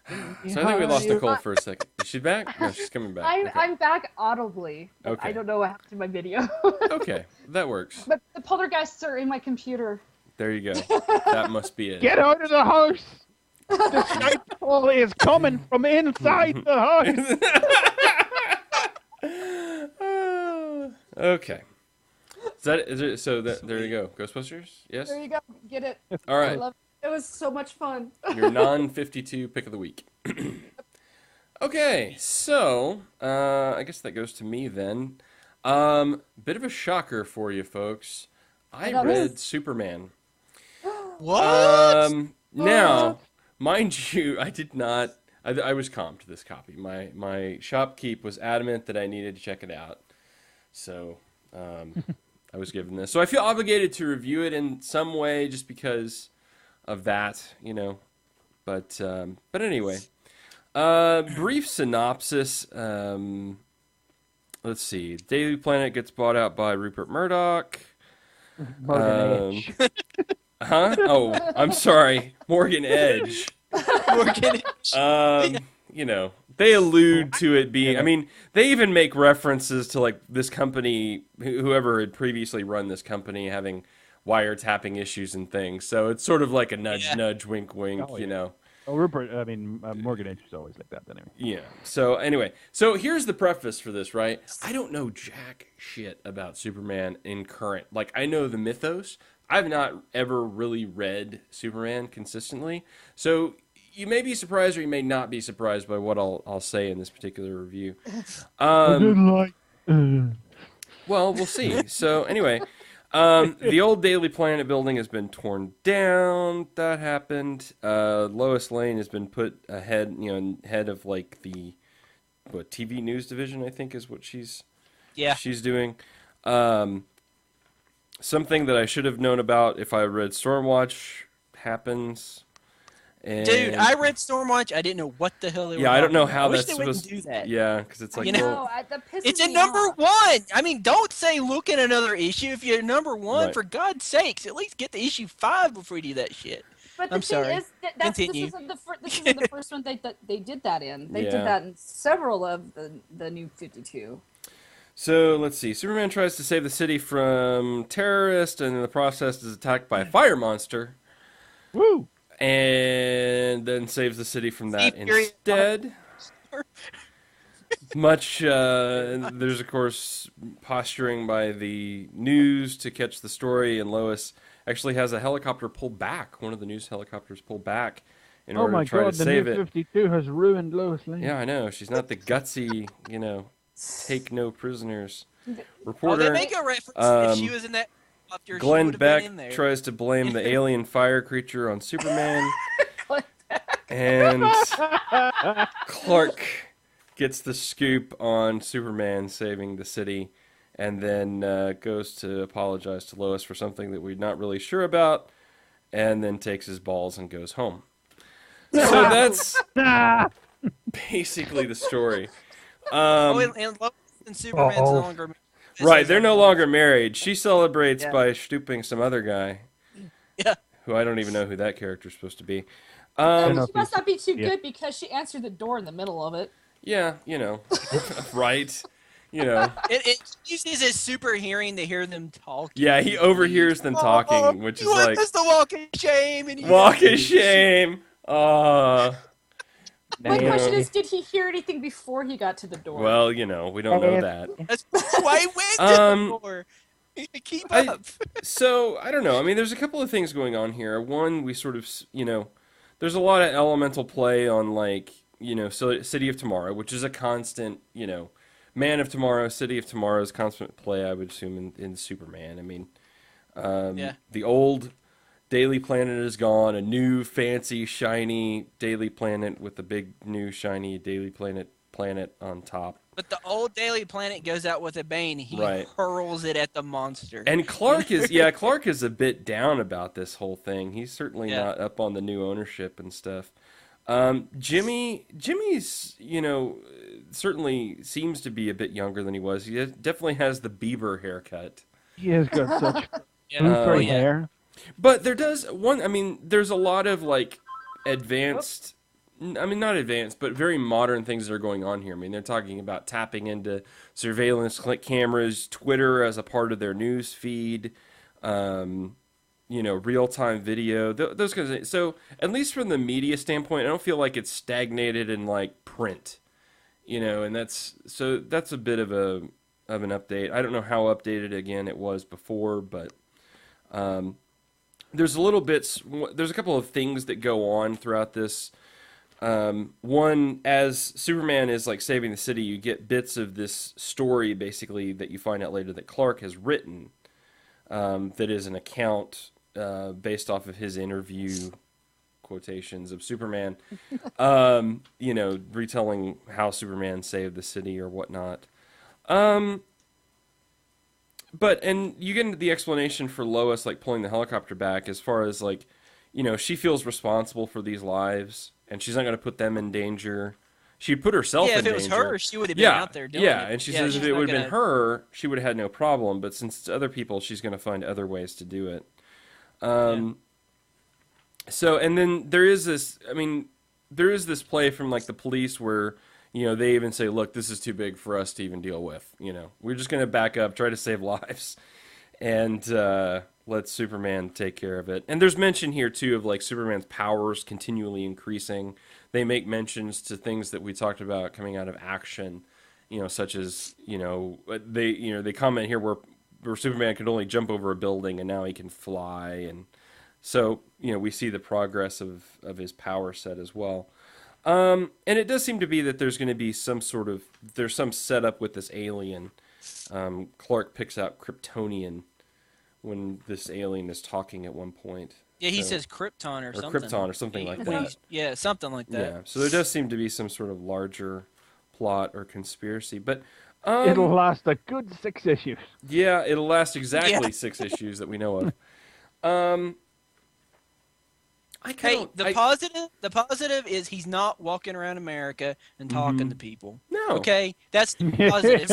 So I think we lost Nicole for a second. Is she back? No, she's coming back. Okay. I'm back audibly. But Okay. I don't know what happened to my video. Okay, that works. But the poltergeists are in my computer. There you go. That must be it. Get out of the house! The Skyfall is coming from inside the house! Okay. There you go. Ghostbusters? Yes? There you go. Get it. All I right. love it. It was so much fun. Your non-52 pick of the week. Okay, so I guess that goes to me then. Bit of a shocker for you folks. I know read this. Superman. What? Now, mind you, I did not. I was comped this copy. My shopkeep was adamant that I needed to check it out, so I was given this. So I feel obligated to review it in some way, just because of that, you know. But anyway, brief synopsis. Let's see. Daily Planet gets bought out by Rupert Murdoch. Morgan H. Huh? Oh, I'm sorry. Morgan Edge. Morgan. You know, they allude to it being, I mean, they even make references to, like, this company, whoever had previously run this company, having wiretapping issues and things. So it's sort of like a nudge, nudge, wink, wink, Oh, you yeah. know. Oh, Morgan H is always like that, anyway. Yeah. So anyway, so here's the preface for this, right? I don't know jack shit about Superman in current. Like, I know the mythos. I've not ever really read Superman consistently. So you may be surprised or you may not be surprised by what I'll say in this particular review. Well, we'll see. So anyway, the old Daily Planet building has been torn down. That happened. Lois Lane has been put ahead, head of like the TV news division, I think is what she's doing. Something that I should have known about if I read Stormwatch happens. And Dude, I read Stormwatch. I didn't know what the hell they were. I don't know talking how about. I wish that's they supposed wouldn't do that. Yeah, because it's like, You know, well, That pisses It's a me number off. one. I mean, don't say look at another issue if you're number one. Right. For God's sakes, at least get to issue 5 before you do that shit. But the I'm thing sorry. is, this Continue. isn't the first one they did that in. They Yeah. did that in several of the new 52. So let's see. Superman tries to save the city from terrorists, and in the process is attacked by a fire monster, Woo! and then saves the city from that See, period. instead. There's of course posturing by the news to catch the story, and Lois actually has a helicopter pull back. One of the news helicopters pull back in Oh order my to try God, to the save new it. 52 has ruined Lois Lane. Yeah, I know. She's not the gutsy, take no prisoners Oh, they reporter. make a reference if she Um, was in that helicopter, she Glenn would have been in Beck there. tries to blame the alien fire creature on Superman. And Clark gets the scoop on Superman saving the city, and then goes to apologize to Lois for something that we're not really sure about, and then takes his balls and goes home. So that's basically the story. And Lois and Superman's no longer Right, they're no longer married. She celebrates Yeah. by stooping some other guy, Yeah. who I don't even know who that character's supposed to be. And she must not be too good because she answered the door in the middle of it. Yeah, right. It uses his super hearing to hear them talk. Yeah, he overhears them talking, which is like That's the walk of shame. And walk of shame. My Yeah. question is, did he hear anything before he got to the door? Well, we don't know that. That's why he went to the door. Keep up. So, I don't know. I mean, there's a couple of things going on here. One, we sort of, there's a lot of elemental play on, like, City of Tomorrow, which is a constant, Man of Tomorrow, City of Tomorrow's constant play, I would assume, in Superman. I mean, the old Daily Planet is gone. A new, fancy, shiny Daily Planet with a big, new, shiny Daily Planet on top. But the old Daily Planet goes out with a bang. He hurls it at the monster. And Clark is, Clark is a bit down about this whole thing. He's certainly not up on the new ownership and stuff. Jimmy's, certainly seems to be a bit younger than he was. He definitely has the Bieber haircut. He has got such blue hair. But there's a lot of, like, advanced, not advanced, but very modern things that are going on here. I mean, they're talking about tapping into surveillance cameras, Twitter as a part of their news feed, real-time video, those kinds of things. So, at least from the media standpoint, I don't feel like it's stagnated in, like, print, and that's a bit of an update. I don't know how updated, again, it was before, but there's a couple of things that go on throughout this. One, as Superman is, like, saving the city, you get bits of this story, basically, that you find out later that Clark has written, that is an account based off of his interview quotations of Superman, retelling how Superman saved the city or whatnot. And you get into the explanation for Lois, like, pulling the helicopter back as far as, like, she feels responsible for these lives, and she's not going to put them in danger. She'd put herself in danger. Yeah, if it was her, she would have been out there doing it. Yeah, and she says if it would have been her, she would have had no problem, but since it's other people, she's going to find other ways to do it. So, and then there is this play from, like, the police where, they even say, look, this is too big for us to even deal with. We're just going to back up, try to save lives, and let Superman take care of it. And there's mention here, too, of, like, Superman's powers continually increasing. They make mentions to things that we talked about coming out of Action, such as, they comment here where Superman could only jump over a building and now he can fly. And so, we see the progress of his power set as well. And it does seem to be that there's going to be some setup with this alien. Clark picks out Kryptonian when this alien is talking at one point. Yeah, he says Krypton or something. Krypton or something like that. Yeah, something like that. Yeah, so there does seem to be some sort of larger plot or conspiracy. But it'll last a good 6 issues. Yeah, it'll last exactly 6 issues that we know of. The positive is he's not walking around America and talking to people. No. Okay, that's the positive.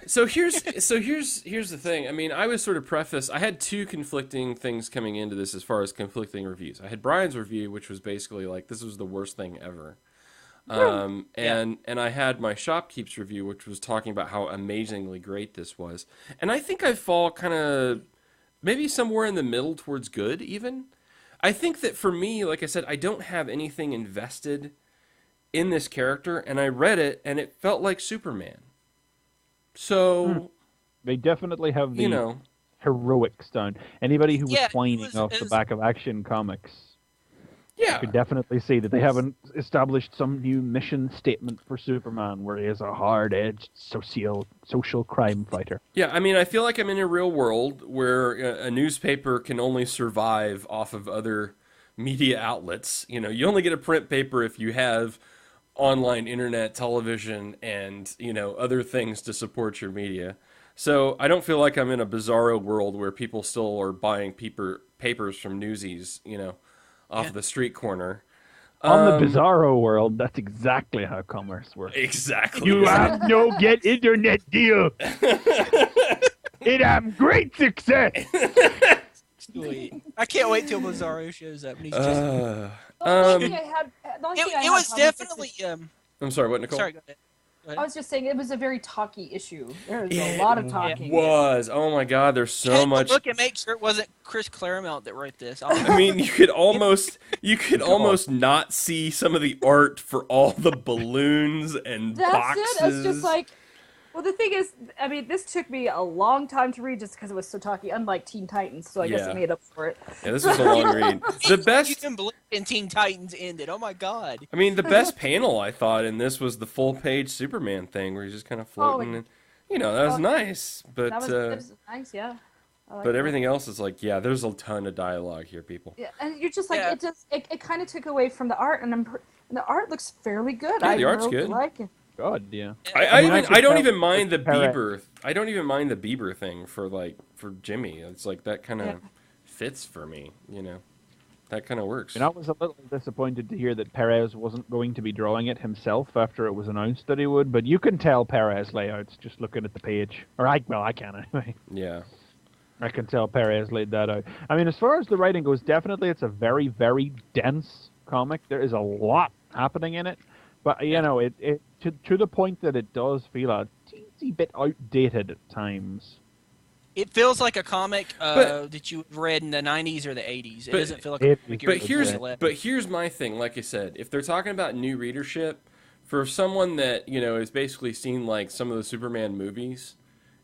So here's the thing. I mean, I was sort of I had two conflicting things coming into this as far as conflicting reviews. I had Brian's review, which was basically like, this was the worst thing ever. And I had my Shopkeep's review, which was talking about how amazingly great this was. And I think I fall kind of maybe somewhere in the middle towards good even. I think that for me, like I said, I don't have anything invested in this character, and I read it, and it felt like Superman. So... They definitely have the heroics down. Anybody who was Yeah, it whining was- off it the was- back of Action Comics, you Yeah. could definitely see that they haven't established some new mission statement for Superman where he is a hard-edged social crime fighter. Yeah, I mean, I feel like I'm in a real world where a newspaper can only survive off of other media outlets. You know, you only get a print paper if you have online internet, television, and, you know, other things to support your media. So I don't feel like I'm in a bizarro world where people still are buying papers from Newsies, you know, off the street corner. On the Bizarro world, that's exactly how commerce works. Exactly. You have no get internet deal. It am great success. Sweet. I can't wait till Bizarro shows up. And he's just, The only thing I had it was problems with definitely. I'm sorry, what, Nicole? Sorry, go ahead. I was just saying it was a very talky issue. There was a lot of talking. Was. Oh my God, there's so Take a much. Look and make sure it wasn't Chris Claremont that wrote this. I mean, you could almost not see some of the art for all the balloons and That's boxes. it. It's just like, well, the thing is, I mean, this took me a long time to read just because it was so talky, unlike Teen Titans, so I guess Yeah. it made up for it. Yeah, this was a long read. The You best, can believe in Teen Titans ended. Oh my God. I mean, the best panel I thought in this was the full page Superman thing where he's just kind of floating, and you know that was nice. But That was nice, yeah. I like but that. everything else is like, yeah, there's a ton of dialogue here, people. Yeah, and you're just like, Yeah. it kind of took away from the art, and the art looks fairly good. Yeah, the art's really good. like it. God, yeah. I don't tell even mind the Perez. Bieber. I don't even mind the Bieber thing for Jimmy. It's like that kind of Yeah. fits for me, you know. That kind of works. And I was a little disappointed to hear that Perez wasn't going to be drawing it himself after it was announced that he would, but you can tell Perez layouts just looking at the page. I can anyway. Yeah. I can tell Perez laid that out. I mean, as far as the writing goes, definitely it's a very, very dense comic. There is a lot happening in it, but you know, it to the point that it does feel a teensy bit outdated at times. It feels like a comic But- that you read in the 90s or the 80s. It But- doesn't feel like It- a comic But you're here's reading in the but here's my thing. Like I said, if they're talking about new readership, for someone that you know has basically seen like some of the Superman movies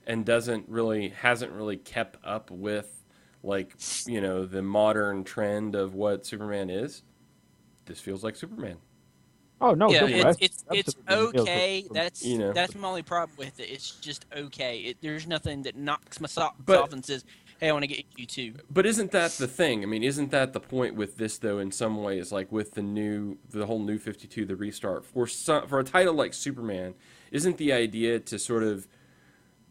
and hasn't really kept up with like you know the modern trend of what Superman is, this feels like Superman. Oh no, Yeah, don't worry. it's Absolutely feels okay. like- That's You know. that's my only problem with it. It's just okay. There's nothing that knocks my socks But- off and says, "Hey, I want to get you too." But isn't that the thing? I mean, isn't that the point with this though? In some ways, like with the whole New 52, the restart for a title like Superman, isn't the idea to sort of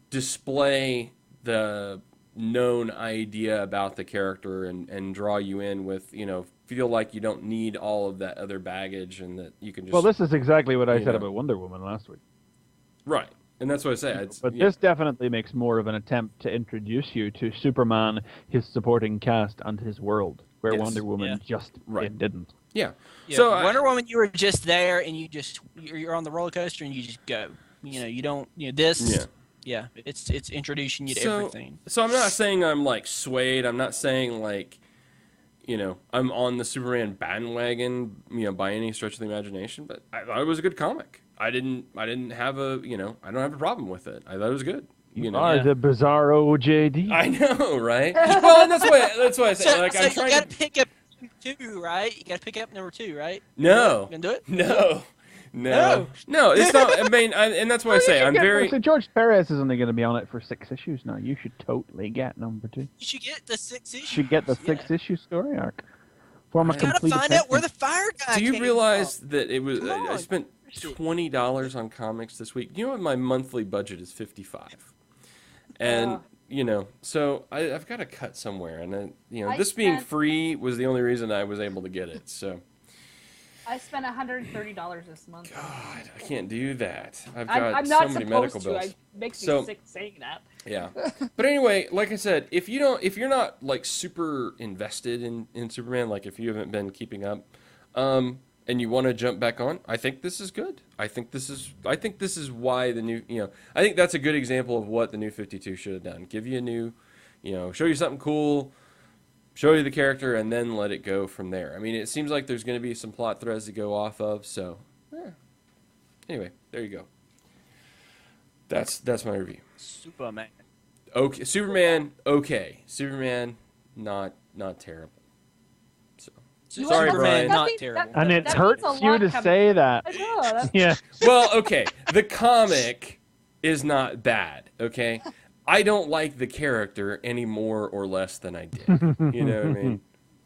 display the known idea about the character and draw you in with feel like you don't need all of that other baggage and that you can just Well, this is exactly what I you said know. about Wonder Woman last week. right, and that's what I say. It's, But yeah. this definitely makes more of an attempt to introduce you to Superman, his supporting cast, and his world, where Yes. Wonder Woman Yeah. just Right. it didn't. Yeah. Yeah, So Wonder Woman, you were just there and you're on the roller coaster and you just go. You don't. This. Yeah, it's introducing you to everything. So I'm not saying I'm like swayed. I'm not saying like, I'm on the Superman bandwagon, by any stretch of the imagination. But I thought it was a good comic. I didn't have I don't have a problem with it. I thought it was good. Are the bizarro JD? I know, right? Well, and that's why I say So, like so I'm you trying got to. to pick up two, right? You got to pick up number 2, right? No, You gonna do it? no. It's not. I mean, and that's why I say I'm very. So George Perez is only going to be on it for 6 issues now. You should totally get number 2. You should get the 6 issues. Should get the 6-issue story arc. Form a You gotta complete find out where the attention. fire guy Do you came realize from. that it was? Come I on. spent $20 on comics this week. You know what? My monthly budget is $55, and so I've got to cut somewhere. And I this being spent- free was the only reason I was able to get it. So I spent $130 this month. God, I can't do that. I've got I'm so not many supposed medical to. bills. It makes So- me sick saying that. Yeah, but anyway, like I said, if you're not like super invested in Superman, like if you haven't been keeping up, and you want to jump back on, I think this is good. I think this is why the new, I think that's a good example of what the new 52 should have done. Give you a new, show you something cool, show you the character, and then let it go from there. I mean, it seems like there's going to be some plot threads to go off of. So, anyway, there you go. That's my review. Superman. Okay, Superman. Okay, Superman. Not terrible. So You sorry, know, Brian. not means- terrible. And it that hurts means a you lot to coming say from- that. I know. That, Yeah. Well, okay, the comic is not bad. Okay, I don't like the character any more or less than I did. You know what I mean?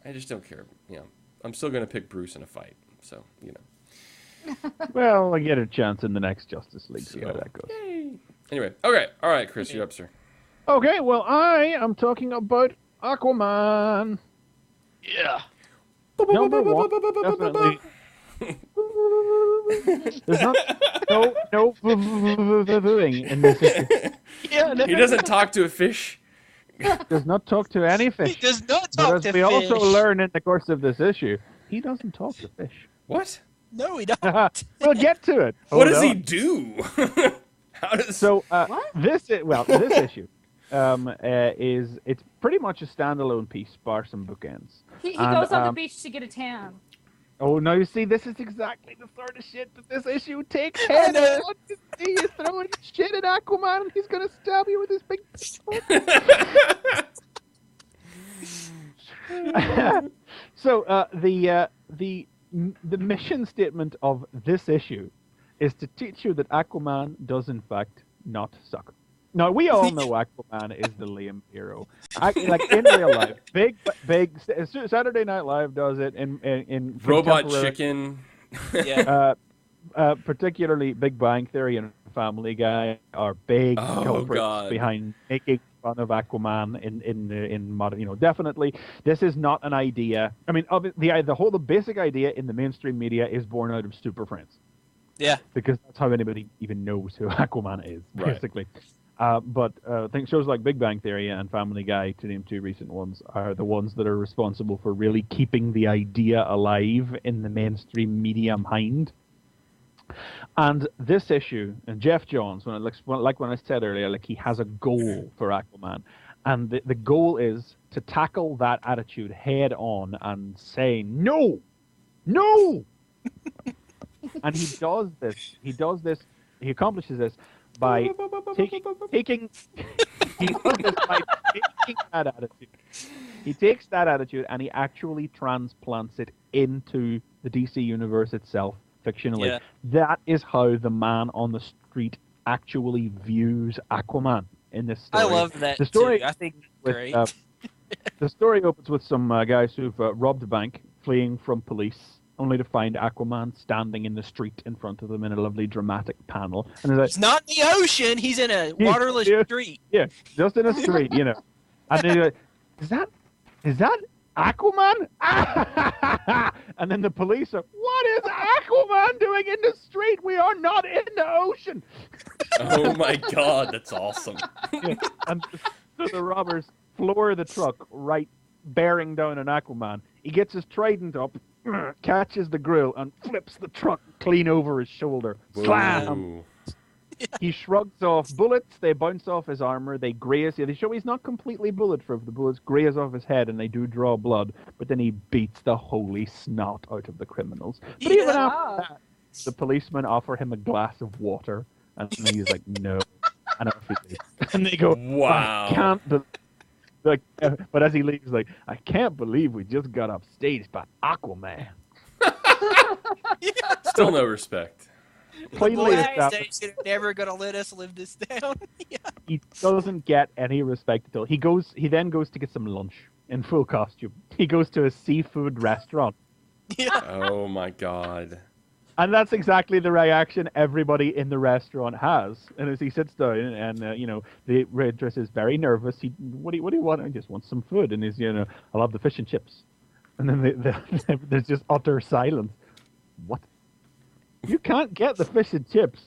I just don't care. You know, I'm still gonna pick Bruce in a fight. So you know. Well, I get a chance in the next Justice League. See how So, that goes. yay. Anyway, okay, all right, Chris, you're up, sir. Okay, well, I am talking about Aquaman. Yeah. Number one, definitely. There's not no booing in this issue. Yeah, no, He doesn't talk to a fish. Does not talk to any He fish. does not But talk as to we fish. also learn in the course of this issue, he doesn't talk to fish. What? No, he don't. We'll get to it. What Hold does he on. do? How does? So What? this issue is it's pretty much a standalone piece, bar some bookends. he And, goes on the beach to get a tan. Oh, no, you see, this is exactly the sort of shit that this issue takes head on. You see, you're throwing shit at Aquaman, and he's going to stab you with his big pitchfork. So, the mission statement of this issue is to teach you that Aquaman does, in fact, not suck. Now, we all know Aquaman is the lame hero. Like in real life, big. Saturday Night Live does it in Robot contemporary- chicken. Yeah. particularly Big Bang Theory and Family Guy are big Oh, culprits God. behind making fun of Aquaman in modern. You know, definitely this is not an idea. I mean, the basic idea in the mainstream media is born out of Super Friends. Yeah. Because that's how anybody even knows who Aquaman is, Right. basically. But I think shows like Big Bang Theory and Family Guy, to name two recent ones, are the ones that are responsible for really keeping the idea alive in the mainstream media mind. And this issue, and Jeff Johns, when I said earlier, like he has a goal for Aquaman, and the goal is to tackle that attitude head on and say no. And he does this. He accomplishes this by taking he does this by taking that attitude. He takes that attitude and he actually transplants it into the DC universe itself, fictionally. Yeah. That is how the man on the street actually views Aquaman in this story. I love that The story too. I think it's with, great. the story opens with some guys who've robbed a bank, fleeing from police, only to find Aquaman standing in the street in front of them in a lovely dramatic panel. And He's not in the ocean. He's in a waterless street. yeah, just in a street, you know. And then you're like, is that Aquaman? And then the police are, what is Aquaman doing in the street? We are not in the ocean. Oh my God, that's awesome. Yeah. And so the robbers floor the truck right bearing down on Aquaman. He gets his trident up, catches the grill, and flips the truck clean over his shoulder. Slam! Whoa. He shrugs off bullets. They bounce off his armor. They graze. They show he's not completely bulletproof. The bullets graze off his head, and they do draw blood. But then he beats the holy snot out of the criminals. But even Wow. after that, the policemen offer him a glass of water, and he's like, "No." And off he leaves. And they go, Wow. "I can't believe." Like, but as he leaves, like, "I can't believe we just got upstaged by Aquaman." Still no respect. Plainly Boy, established, they're never gonna let us live this down. Yeah. he doesn't get any respect at all. He then goes to get some lunch in full costume. He goes to a seafood restaurant. Yeah. Oh my God. And that's exactly the reaction everybody in the restaurant has. And as he sits down, and you know, the waitress is very nervous. What do you want? I just want some food. And he's, you know, I love the fish and chips. And then there's just utter silence. What? You can't get the fish and chips.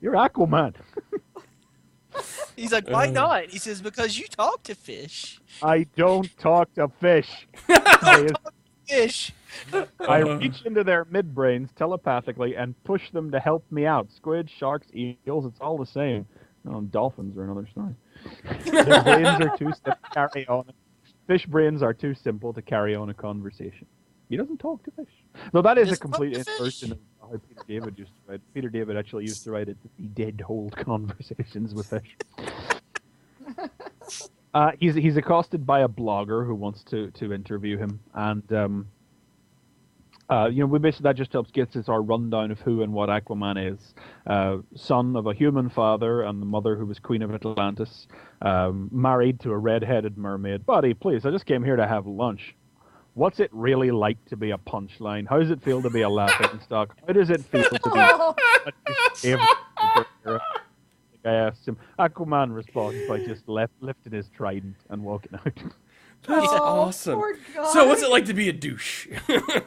You're Aquaman. He's like, why not? He says, because you talk to fish. I don't talk to fish. I Fish. reach into their midbrains telepathically and push them to help me out. Squid, sharks, eels, it's all the same. No, dolphins are another story. Their brains are too simple to carry on. Fish brains are too simple to carry on a conversation. He doesn't talk to fish. No, that is a Just complete talk to inversion of how Peter David used to write. Peter David actually used to write it that he did hold conversations with fish. He's accosted by a blogger who wants to interview him, and that just helps get us our rundown of who and what Aquaman is. Son of a human father and the mother who was Queen of Atlantis, married to a red-headed mermaid. Buddy, please, I just came here to have lunch. What's it really like to be a punchline? How does it feel to be a laughingstock? How does it feel to be the guy asked him. Aquaman responds by just lifting his trident and walking out. That's awesome. Poor guy. So what's it like to be a douche?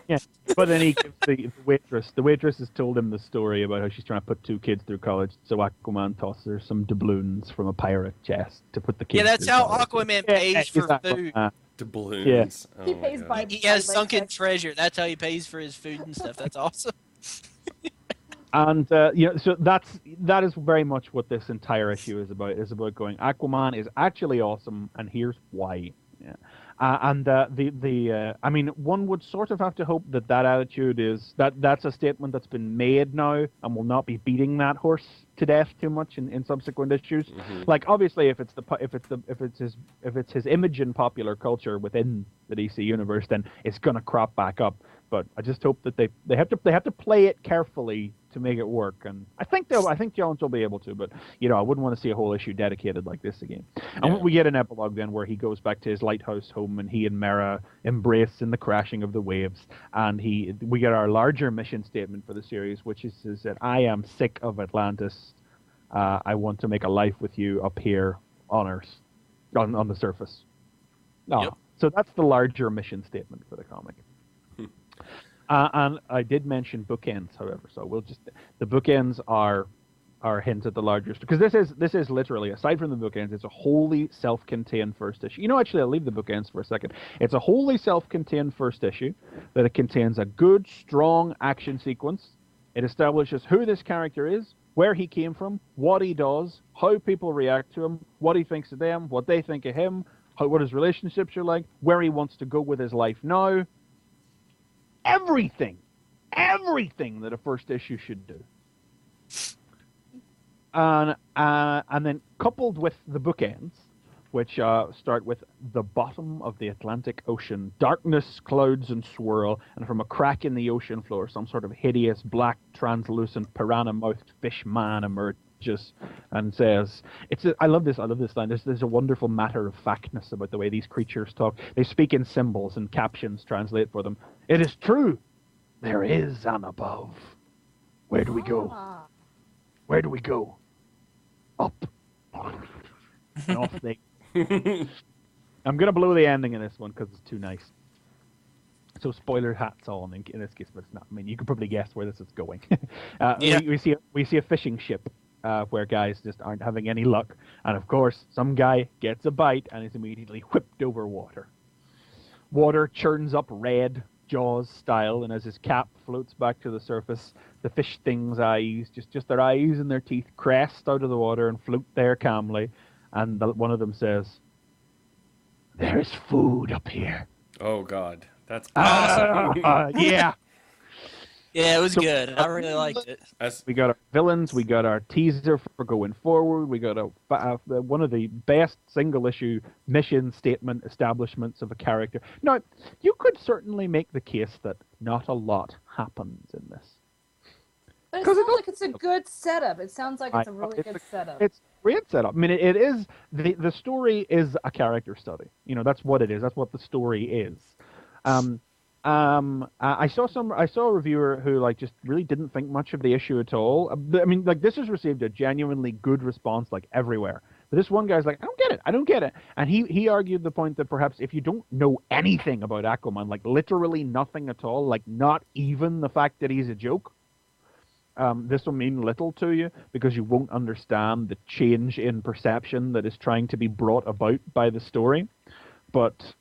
Yeah, but then he gives the waitress. The waitress has told him the story about how she's trying to put 2 kids through college. So Aquaman tosses her some doubloons from a pirate chest to put the kids. Yeah, that's through how college. Aquaman pays for food. Doubloons. Yeah. Oh He my pays God. by. He has by sunken check. treasure. That's how he pays for his food and stuff. That's awesome. And so that is very much what this entire issue is about. Is about going. Aquaman is actually awesome, and here's why. Yeah. I mean, one would sort of have to hope that attitude is that's a statement that's been made now, and will not be beating that horse to death too much in subsequent issues. Mm-hmm. Like, obviously, if it's his image in popular culture within the DC universe, then it's gonna crop back up. But I just hope that they have to play it carefully to make it work, and I think Jones will be able to. But I wouldn't want to see a whole issue dedicated like this again. And we get an epilogue then where he goes back to his lighthouse home, and he and Mera embrace in the crashing of the waves. And we get our larger mission statement for the series, which is that I am sick of Atlantis. I want to make a life with you up here on Earth, on the surface. Yep. So that's the larger mission statement for the comic. And I did mention bookends, however, so the bookends are hints at the larger, because this is literally, aside from the bookends, it's a wholly self-contained first issue. Actually, I'll leave the bookends for a second. It's a wholly self-contained first issue that it contains a good, strong action sequence. It establishes who this character is, where he came from, what he does, how people react to him, what he thinks of them, what they think of him, what his relationships are like, where he wants to go with his life now. Everything that a first issue should do. And then coupled with the bookends, which start with the bottom of the Atlantic Ocean, darkness, clouds, and swirl, and from a crack in the ocean floor, some sort of hideous, black, translucent, piranha-mouthed fish man emerges and says, I love this line. There's a wonderful matter-of-factness about the way these creatures talk. They speak in symbols, and captions translate for them. It is true. There is an above. Where do we go? Where do we go? Up. And off they. I'm going to blow the ending in this one because it's too nice. So spoiler hats on in this case, but it's not. I mean, you can probably guess where this is going. Yeah. We see a fishing ship where guys just aren't having any luck, and of course, some guy gets a bite and is immediately whipped over water. Water churns up red, Jaws style, and as his cap floats back to the surface, the fish thing's eyes, just their eyes and their teeth, crest out of the water and float there calmly. And one of them says, "There's food up here." Oh God, that's awesome. Yeah. Yeah, it was good. I really liked it. We got our villains. We got our teaser for going forward. We got one of the best single-issue mission statement establishments of a character. Now, you could certainly make the case that not a lot happens in this. But it sounds like it's a good setup. It sounds like it's a really good setup. It's a great setup. I mean, it is the story is a character study. That's what it is. That's what the story is. I saw a reviewer who just really didn't think much of the issue at all. I mean, this has received a genuinely good response everywhere. But this one guy's like, I don't get it. And he argued the point that perhaps if you don't know anything about Aquaman, literally nothing at all, not even the fact that he's a joke, this will mean little to you because you won't understand the change in perception that is trying to be brought about by the story. But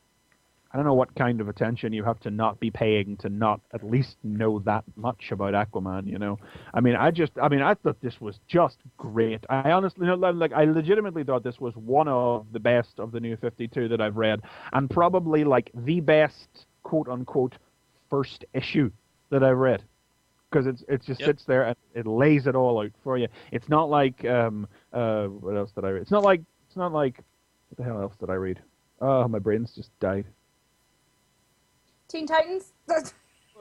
I don't know what kind of attention you have to not be paying to not at least know that much about Aquaman, I mean, I thought this was just great. I honestly, I legitimately thought this was one of the best of the New 52 that I've read, and probably the best quote-unquote first issue that I've read. Because it just sits there and it lays it all out for you. It's not like what else did I read? It's not like What the hell else did I read? Oh, my brain's just died. Teen Titans.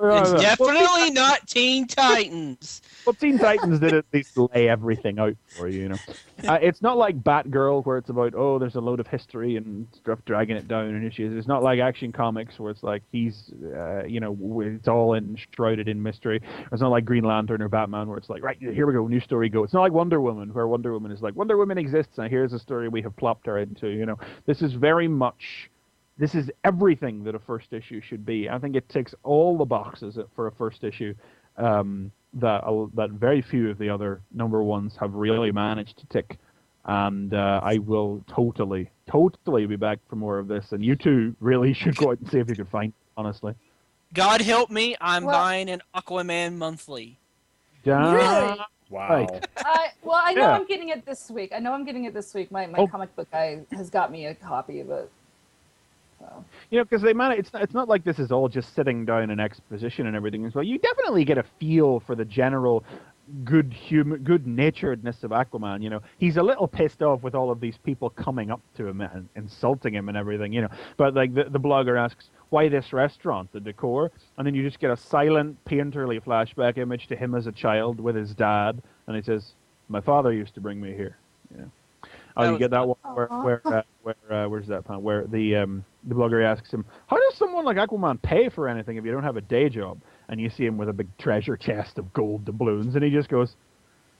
It's definitely not Teen Titans. Well, Teen Titans did at least lay everything out for you, you know. It's not like Batgirl where it's about, oh, there's a load of history and stuff dragging it down and issues. It's not like Action Comics where it's like he's, it's all shrouded in mystery. It's not like Green Lantern or Batman where it's like, right, here we go, new story, go. It's not like Wonder Woman where Wonder Woman is like, Wonder Woman exists and here's a story we have plopped her into, you know. This is very much... This is everything that a first issue should be. I think it ticks all the boxes for a first issue that very few of the other number ones have really managed to tick. And I will totally be back for more of this. And you two really should go out and see if you can find it, honestly. God help me, I'm buying an Aquaman monthly. Really? Wow. I know Yeah. I'm getting it this week. My comic book guy has got me a copy of it. So. You know, because it's not like this is all just sitting down in exposition and everything as well. You definitely get a feel for the general good-naturedness of Aquaman. You know, he's a little pissed off with all of these people coming up to him and insulting him and everything. You know, but like the blogger asks, why this restaurant, the decor, and then you just get a silent, painterly flashback image to him as a child with his dad, and he says, "My father used to bring me here." You know. Oh, you get that one where's that part? Where the blogger asks him, how does someone like Aquaman pay for anything if you don't have a day job? And you see him with a big treasure chest of gold doubloons, and he just goes,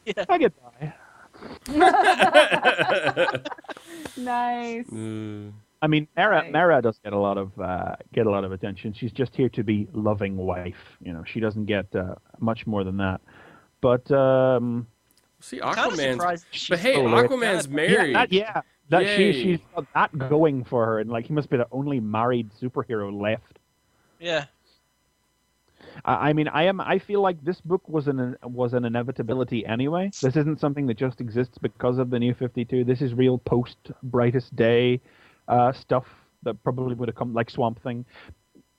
Yeah. I get by. Nice. I mean, Mara does get a lot of attention. She's just here to be loving wife. You know, she doesn't get much more than that. But See, Aquaman's Aquaman's married. She's got that going for her, and like he must be the only married superhero left. Yeah. I feel like this book was an inevitability anyway. This isn't something that just exists because of the New 52. This is real post Brightest Day stuff that probably would have come, like Swamp Thing,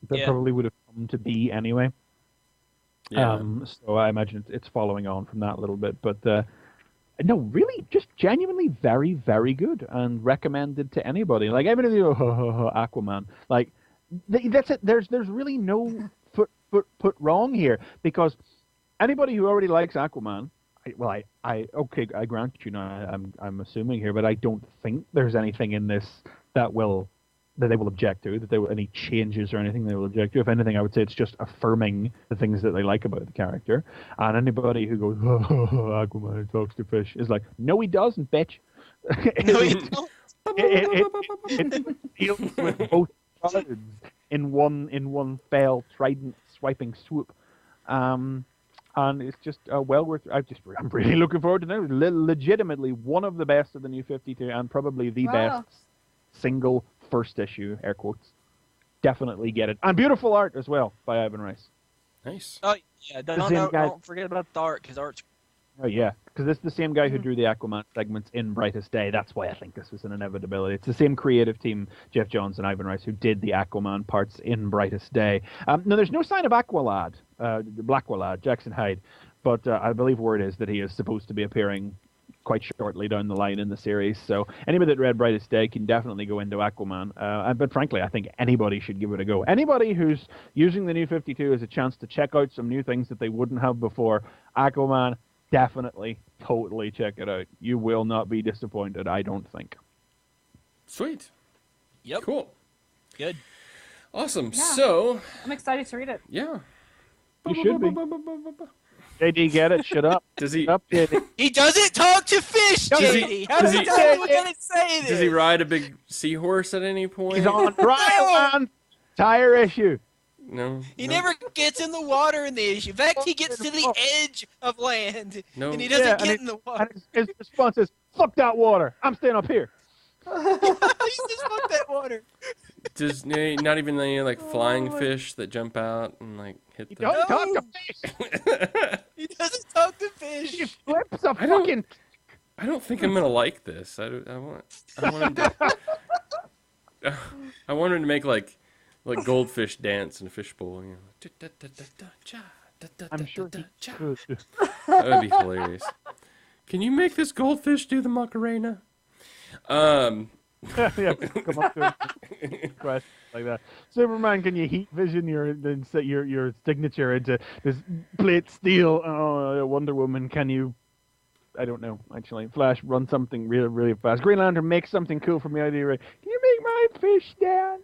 probably would have come to be anyway. Yeah. So I imagine it's following on from that a little bit, but no, really, just genuinely very, very good and recommended to anybody. Like everybody, Aquaman, like that's it. There's really no put wrong here because anybody who already likes Aquaman, I grant you now, I'm assuming here, but I don't think there's anything in this that they will object to, that there were any changes or anything they will object to. If anything, I would say it's just affirming the things that they like about the character. And anybody who goes, Aquaman talks to fish, is like, no, he doesn't, bitch. No, he don't. It deals with both sides in one fell trident swiping swoop. And it's just well worth. I'm really looking forward to that. Legitimately one of the best of the New 52, and probably the best single first issue, air quotes. Definitely get it. And beautiful art as well by Ivan Rice. Nice. Oh, yeah. Don't forget about the art, because art's... Oh, yeah. Because it's the same guy who drew the Aquaman segments in Brightest Day. That's why I think this was an inevitability. It's the same creative team, Jeff Johns and Ivan Rice, who did the Aquaman parts in Brightest Day. No, there's no sign of Aqualad, Blackwalad, Jackson Hyde. But I believe word is that he is supposed to be appearing quite shortly down the line in the series. So anybody that read Brightest Day can definitely go into Aquaman. But frankly, I think anybody should give it a go. Anybody who's using the New 52 as a chance to check out some new things that they wouldn't have before, Aquaman, definitely, totally check it out. You will not be disappointed, I don't think. Sweet. Yep. Cool. Good. Awesome. Yeah. So, I'm excited to read it. yeah. You should be. JD, get it? Shut up. Does he? Shut up, JD. He doesn't talk to fish, JD. How does many he- times are we going to say this? Does he ride a big seahorse at any point? He's on Ryan, tire issue. No. He no. never gets in the water in the issue. In fact, he gets to the edge of land, No. and he doesn't Yeah, get in the water. And his response is, fuck that water. I'm staying up here. He just fuck that water. Does not even any like flying fish that jump out and like hit the. Don't talk to fish. He doesn't talk to He fish. flips a I don't- fucking... I don't think I'm gonna like this. I want him to. I want him to make like goldfish dance in a fishbowl. You know. I'm sure he could. That would be hilarious. Can you make this goldfish do the Macarena? Yeah, come up to him, question like that. Superman, can you heat vision then set your signature into this plate steel? Oh, Wonder Woman, can you? I don't know. Actually, Flash, run something really, really fast. Green Lantern, make something cool for me. Can you make my fish down?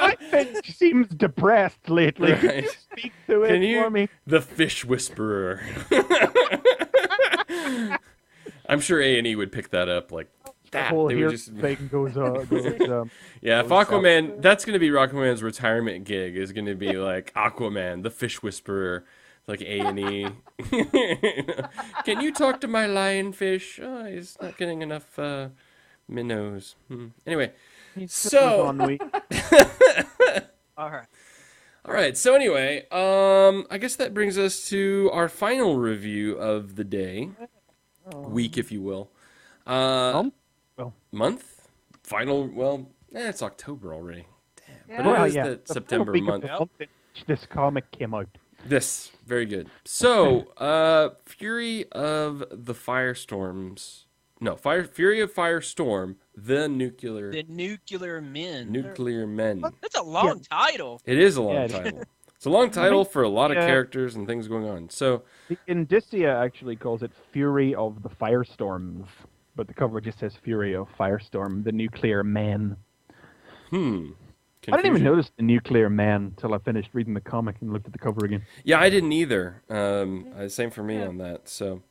My fish seems depressed lately. Right. Can you speak to it for me? The Fish Whisperer. I'm sure A&E would pick that up like that. The whole They would just thing goes yeah. If Aquaman, that's gonna be Aquaman's retirement gig. Is gonna be like Aquaman, the Fish Whisperer, like A&E. Can you talk to my lionfish? Oh, he's not getting enough minnows. Anyway, so. All right, so anyway, I guess that brings us to our final review of the day, week, if you will. Month? Final, well, it's October already. Damn. But it is the September month. This comic came out. This, very good. So, Fury of the Firestorms. No, Fury of Firestorm, the Nuclear Men. Nuclear Men. That's a long title. It is a long title. It's a long title for a lot of characters and things going on. So the Indicia actually calls it Fury of the Firestorms, but the cover just says Fury of Firestorm, the Nuclear Men. Confusion. I didn't even notice the Nuclear Man until I finished reading the comic and looked at the cover again. Yeah, I didn't either. Same for me on that. So.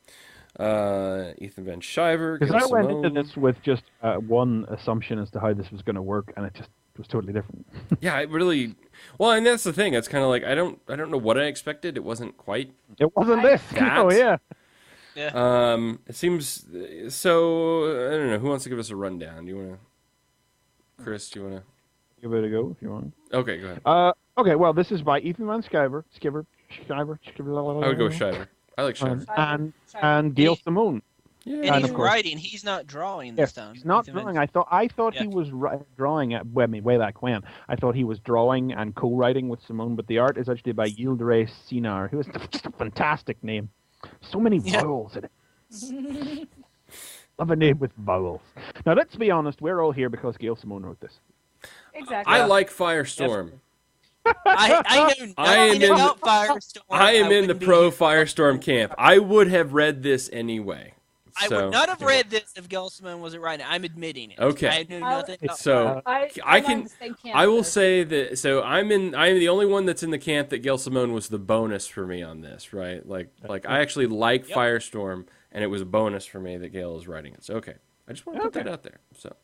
Ethan Van Sciver. Because I went into this with just one assumption as to how this was going to work, and it just was totally different. Yeah, it really. Well, and that's the thing. It's kind of like I don't know what I expected. It wasn't quite. It wasn't this. Oh yeah. Yeah. It seems so. I don't know. Who wants to give us a rundown? Do you want to? Chris, do you want to? Give it a go if you want. Okay, go ahead. Okay. Well, this is by Ethan Van Sciver. I would go with Shiver. I like Shiver. And Gail Simone. Yeah. And he's writing. He's not drawing this time. He's not drawing. I thought he was drawing at way back when. I thought he was drawing and co-writing with Simone, but the art is actually by Yildiray Sinar, who is just a fantastic name. So many vowels in it. Love a name with vowels. Now, let's be honest. We're all here because Gail Simone wrote this. Exactly. I like Firestorm. I know nothing about Firestorm. I am in the pro Firestorm camp. I would have read this anyway. I would not have read this if Gelsman wasn't writing it. I'm admitting it. Okay. I knew nothing about So I will say that. So I'm the only one that's in the camp that Gail Simone was the bonus for me on this, right? Like I actually like Firestorm, and it was a bonus for me that Gail is writing it. So okay, I just want to put that out there. So.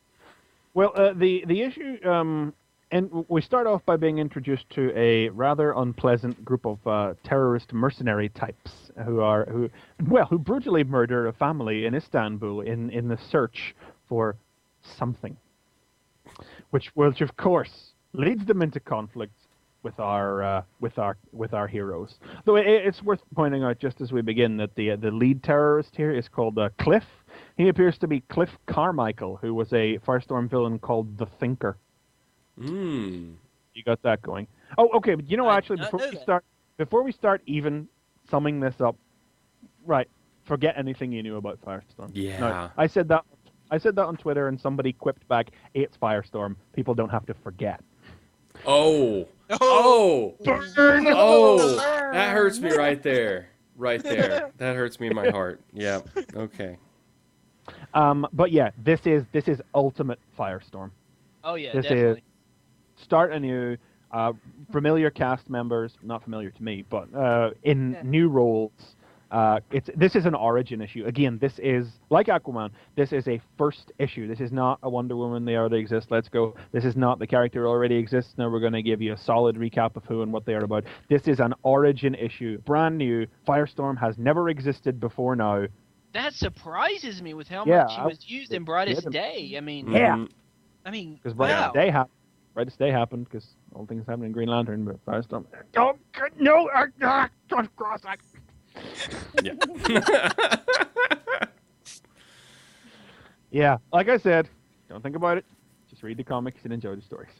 Well, the issue. And we start off by being introduced to a rather unpleasant group of terrorist mercenary types who brutally murder a family in Istanbul in the search for something, which of course leads them into conflict with our heroes. Though it's worth pointing out just as we begin that the lead terrorist here is called Cliff. He appears to be Cliff Carmichael, who was a Firestorm villain called the Thinker. You got that going. Oh, okay. But actually, before we start even summing this up, right? Forget anything you knew about Firestorm. Yeah. No, I said that on Twitter, and somebody quipped back, "It's Firestorm. People don't have to forget." Oh, burn! Oh, that hurts me right there. Right there. That hurts me in my heart. Yeah. Okay. But yeah, this is ultimate Firestorm. Oh yeah, this definitely. Is start anew, familiar cast members, not familiar to me, but in new roles. This is an origin issue. Again, this is like Aquaman. This is a first issue. This is not a Wonder Woman. They already exist. Let's go. This is not the character already exists. Now we're going to give you a solid recap of who and what they are about. This is an origin issue, brand new. Firestorm has never existed before now. That surprises me with how much she was used in Brightest Day. I mean, because wow. Brightest Day happened because all things happened in Green Lantern, but Firestorm. Oh no! Don't cross that. Yeah. Yeah, like I said, don't think about it. Just read the comics and enjoy the stories.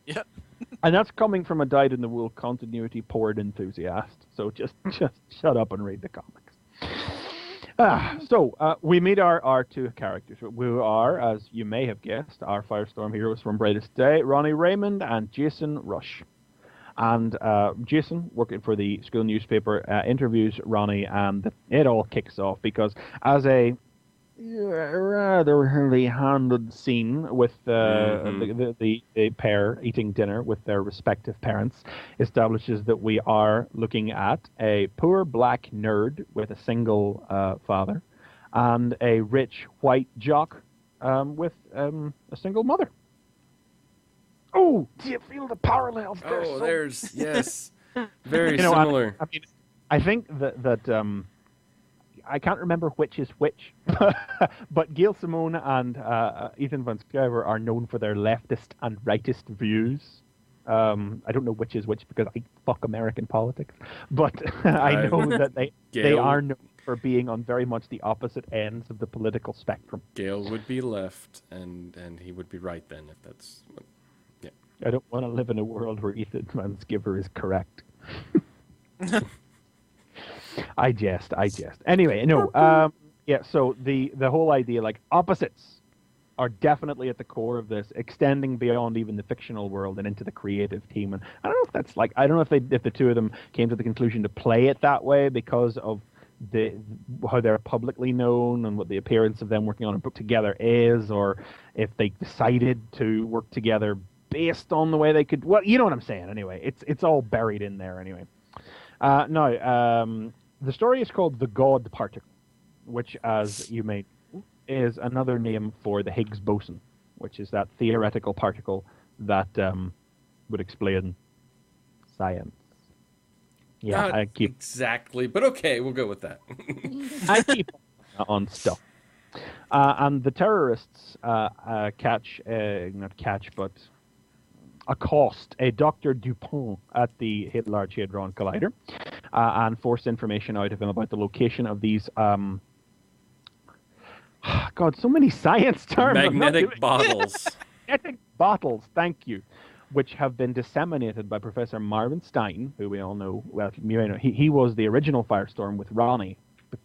Yep. And that's coming from a dyed-in-the-wool continuity poured enthusiast. So just shut up and read the comics. We meet our two characters, who are, as you may have guessed, our Firestorm heroes from Brightest Day, Ronnie Raymond and Jason Rush. And Jason, working for the school newspaper, interviews Ronnie, and it all kicks off because as a rather heavy-handed scene with the pair eating dinner with their respective parents establishes that we are looking at a poor black nerd with a single father and a rich white jock with a single mother. Oh, do you feel the parallels there? Oh, there's yes, very similar. I think that I can't remember which is which, but Gail Simone and Ethan Van Sciver are known for their leftist and rightist views. I don't know which is which because I fuck American politics, but I know that they are known for being on very much the opposite ends of the political spectrum. Gail would be left, and he would be right then, if that's. Yeah. I don't want to live in a world where Ethan Van Sciver is correct. I jest. Anyway, no. So the whole idea, like opposites, are definitely at the core of this, extending beyond even the fictional world and into the creative team. And I don't know if that's like, I don't know if the two of them came to the conclusion to play it that way because of how they're publicly known and what the appearance of them working on a book together is, or if they decided to work together based on the way they could. Well, you know what I'm saying. Anyway, it's all buried in there. Anyway, the story is called The God Particle, which, as you may know, is another name for the Higgs boson, which is that theoretical particle that would explain science. Yeah, Not I keep exactly, but okay, we'll go with that. I keep on stuff. And the terrorists accost a Dr. Dupont at the Large Hadron Collider and force information out of him about the location of these, God, so many science terms. Magnetic bottles. Magnetic bottles, thank you, which have been disseminated by Professor Marvin Stein, who we all know, well, you may know, he was the original Firestorm with Ronnie,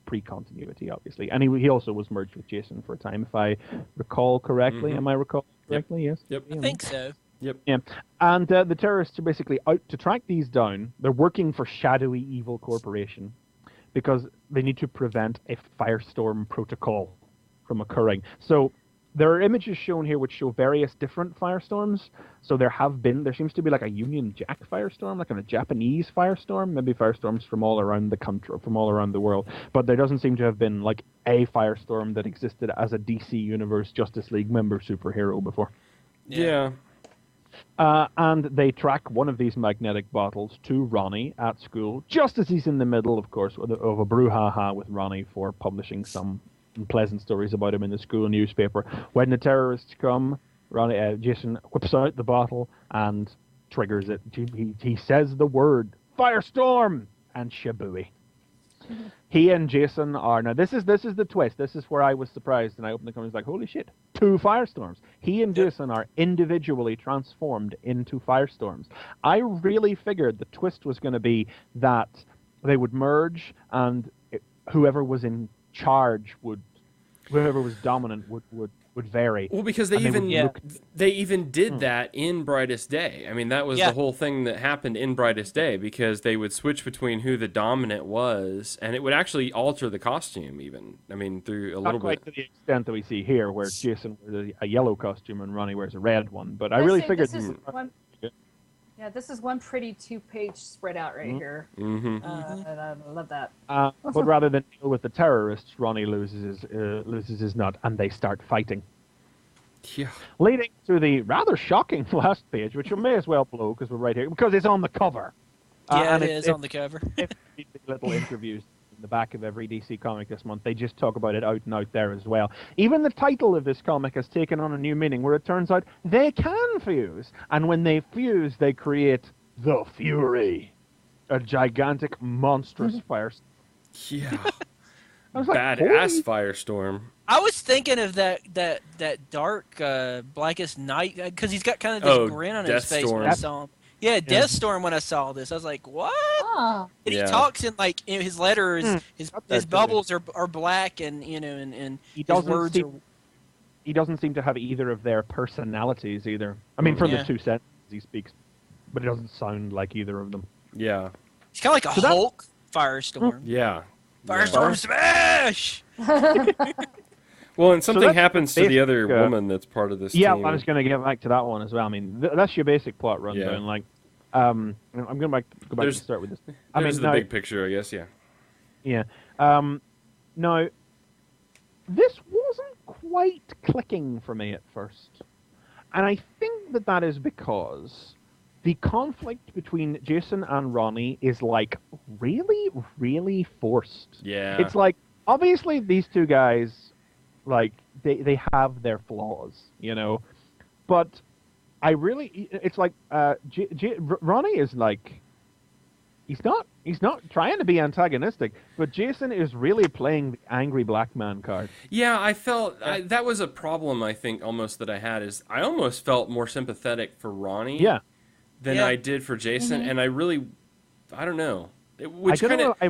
pre-continuity, obviously. And he also was merged with Jason for a time, if I recall correctly. Am I recalling correctly? Yep. Yes? I think so. Yep. Yeah. And the terrorists are basically out to track these down. They're working for shadowy evil corporation because they need to prevent a firestorm protocol from occurring. So there are images shown here which show various different firestorms. So there seems to be like a Union Jack firestorm, like a Japanese firestorm, maybe firestorms from all around the country, from all around the world. But there doesn't seem to have been like a firestorm that existed as a DC Universe Justice League member superhero before. Yeah. And they track one of these magnetic bottles to Ronnie at school, just as he's in the middle, of course, of a brouhaha with Ronnie for publishing some unpleasant stories about him in the school newspaper. When the terrorists come, Jason whips out the bottle and triggers it. He says the word Firestorm and shabooey. He and Jason are now. This is the twist. This is where I was surprised, and I opened the comics like, holy shit, 2 firestorms. He and Jason are individually transformed into firestorms. I really figured the twist was going to be that they would merge, and whoever was in charge whoever was dominant would vary. Well, because they even did that in Brightest Day. I mean, that was the whole thing that happened in Brightest Day, because they would switch between who the dominant was, and it would actually alter the costume even. I mean, through a little bit. Not quite to the extent that we see here, where Jason wears a yellow costume and Ronnie wears a red one. But I really figured... This is one pretty 2-page spread out right here. And I love that. But rather than deal with the terrorists, Ronnie loses his nut, and they start fighting. Yeah. Leading to the rather shocking last page, which we may as well blow because we're right here, because it's on the cover. Yeah, it is on the cover. Little interviews in the back of every DC comic this month. They just talk about it out and out there as well. Even the title of this comic has taken on a new meaning, where it turns out they can fuse. And when they fuse, they create the Fury. A gigantic, monstrous fire. Yeah. I was like, badass Firestorm. I was thinking of that dark, blackest night, because he's got kind of this grin on his face when I saw him. Yeah, Deathstorm. When I saw this, I was like, "What?" Ah. And Yeah. he talks in like his letters, his got that too. bubbles are black, and and He his doesn't words seem, are. he doesn't seem to have either of their personalities either. I mean, from Yeah. the two sentences he speaks, but it doesn't sound like either of them. Yeah. He's kind of like a So that- Hulk Firestorm. Yeah. Firestorm smash! Well, and something that's happens to basic, the other woman that's part of this Yeah, team. I was going to get back to that one as well. I mean, that's your basic plot rundown. Yeah. Like, I'm going to go back There's- and start with this. There's the now, big picture, I guess, yeah. Yeah. Now, this wasn't quite clicking for me at first. And I think that is because the conflict between Jason and Ronnie is, like, really, really forced. Yeah. It's like, obviously, these two guys, like, they have their flaws, you know? But it's like, Ronnie is like, he's not trying to be antagonistic, but Jason is really playing the angry black man card. Yeah, I felt that was a problem. I think almost that I had is I almost felt more sympathetic for Ronnie, than I did for Jason, and I don't know. I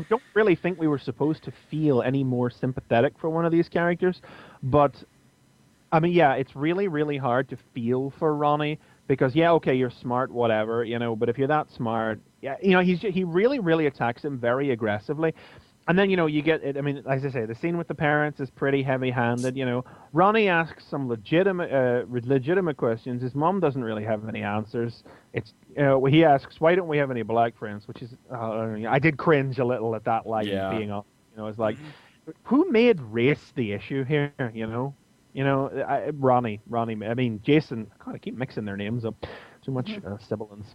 don't really think we were supposed to feel any more sympathetic for one of these characters, but I mean, yeah, it's really, really hard to feel for Ronnie because, yeah, okay, you're smart, whatever, you know, but if you're that smart, yeah, you know, he really, really attacks him very aggressively. And then, you know, you get it. I mean, as I say, the scene with the parents is pretty heavy-handed. You know, Ronnie asks some legitimate questions. His mom doesn't really have any answers. It's he asks, "Why don't we have any black friends?" Which is, I did cringe a little at that line being up. You know, it's like, who made race the issue here? You know, Ronnie. I mean, Jason. God, I keep mixing their names up. Too much sibilance.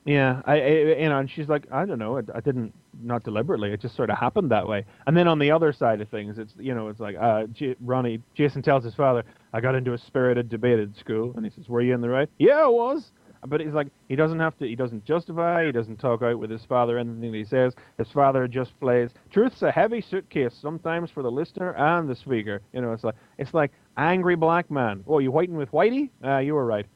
Yeah, and she's like, I don't know, I didn't, not deliberately, it just sort of happened that way. And then on the other side of things, it's, you know, it's like, Jason tells his father, I got into a spirited debate at school, and he says, were you in the right? Yeah, I was. But he's like, he doesn't justify, he doesn't talk out with his father, anything that he says. His father just plays, truth's a heavy suitcase, sometimes for the listener and the speaker. You know, it's like angry black man. Oh, you whiting with Whitey? You were right.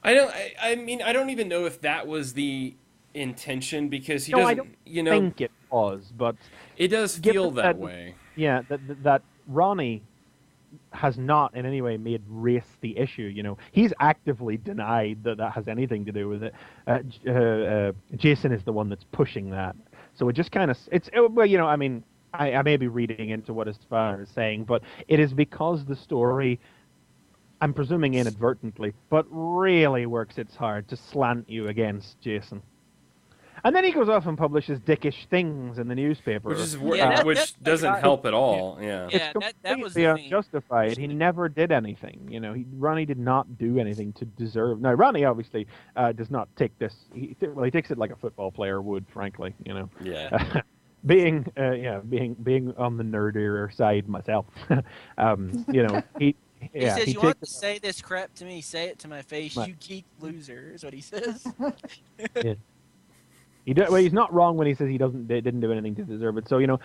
I mean, I don't even know if that was the intention because he doesn't. I don't you know, think it was, but it does feel that way. Yeah, that Ronnie has not in any way made race the issue. You know, he's actively denied that has anything to do with it. Jason is the one that's pushing that. So it just kind of well, you know, I mean, I may be reading into what his father is saying, but it is because the story, I'm presuming inadvertently, but really works its hard to slant you against Jason. And then he goes off and publishes dickish things in the newspaper. Which doesn't help at all. Yeah. Yeah, that was the thing. Unjustified. He never did anything. You know, Ronnie did not do anything to deserve. Now, Ronnie obviously does not take this. He takes it like a football player would, frankly. You know. Yeah. Being on the nerdier side myself, you know, he. He says, you want to say this crap to me, say it to my face, you geek loser, is what he says. Yeah. He's not wrong when he says he didn't do anything to deserve it. So, you know,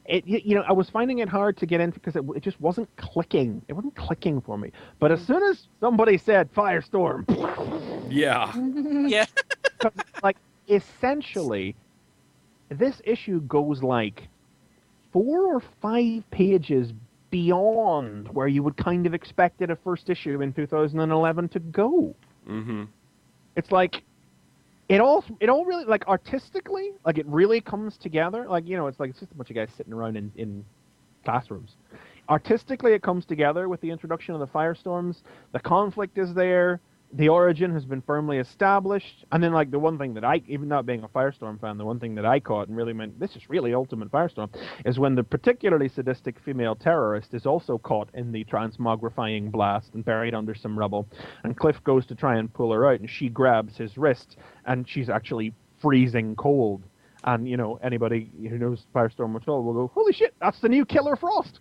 I was finding it hard to get into because it just wasn't clicking. It wasn't clicking for me. But as soon as somebody said Firestorm, yeah. Yeah. Like, essentially, this issue goes like 4 or 5 pages beyond where you would kind of expected a first issue in 2011 to go. Mm-hmm. It's like it all really, like, artistically, like, it really comes together. Like, you know, it's just a bunch of guys sitting around in classrooms. Artistically, it comes together with the introduction of the Firestorms. The conflict is there. The origin has been firmly established. And then, like, the one thing that even not being a Firestorm fan, the one thing that I caught and really meant, this is really ultimate Firestorm, is when the particularly sadistic female terrorist is also caught in the transmogrifying blast and buried under some rubble. And Cliff goes to try and pull her out, and she grabs his wrist, and she's actually freezing cold. And, you know, anybody who knows Firestorm at all will go, holy shit, that's the new Killer Frost.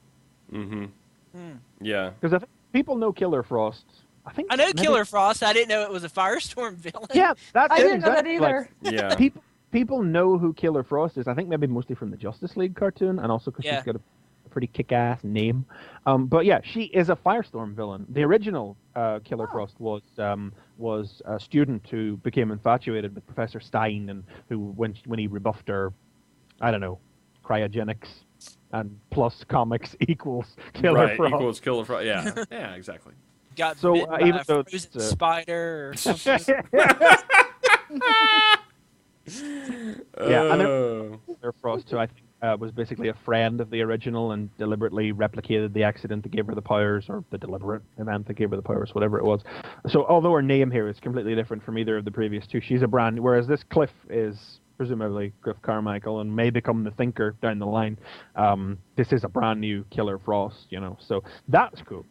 Mm-hmm. Yeah. Because I think people know Killer Frost. I know Killer Frost. I didn't know it was a Firestorm villain. Yeah, that's I it. didn't know that either. Like, Yeah. People know who Killer Frost is. I think maybe mostly from the Justice League cartoon, and also because she's got a pretty kick-ass name. But yeah, she is a Firestorm villain. The original Killer Frost was a student who became infatuated with Professor Stein, and who, when he rebuffed her, I don't know, cryogenics and plus comics equals Killer Frost. Equals Killer Frost. Yeah, yeah, exactly. Got So, bit by even a though frozen it's, spider or something. Yeah, and Killer Frost, who I think was basically a friend of the original and deliberately replicated the accident that gave her the powers, or the deliberate event that gave her the powers, whatever it was. So although her name here is completely different from either of the previous two, she's a brand, whereas this Cliff is presumably Cliff Carmichael and may become the Thinker down the line. This is a brand new Killer Frost, so that's cool.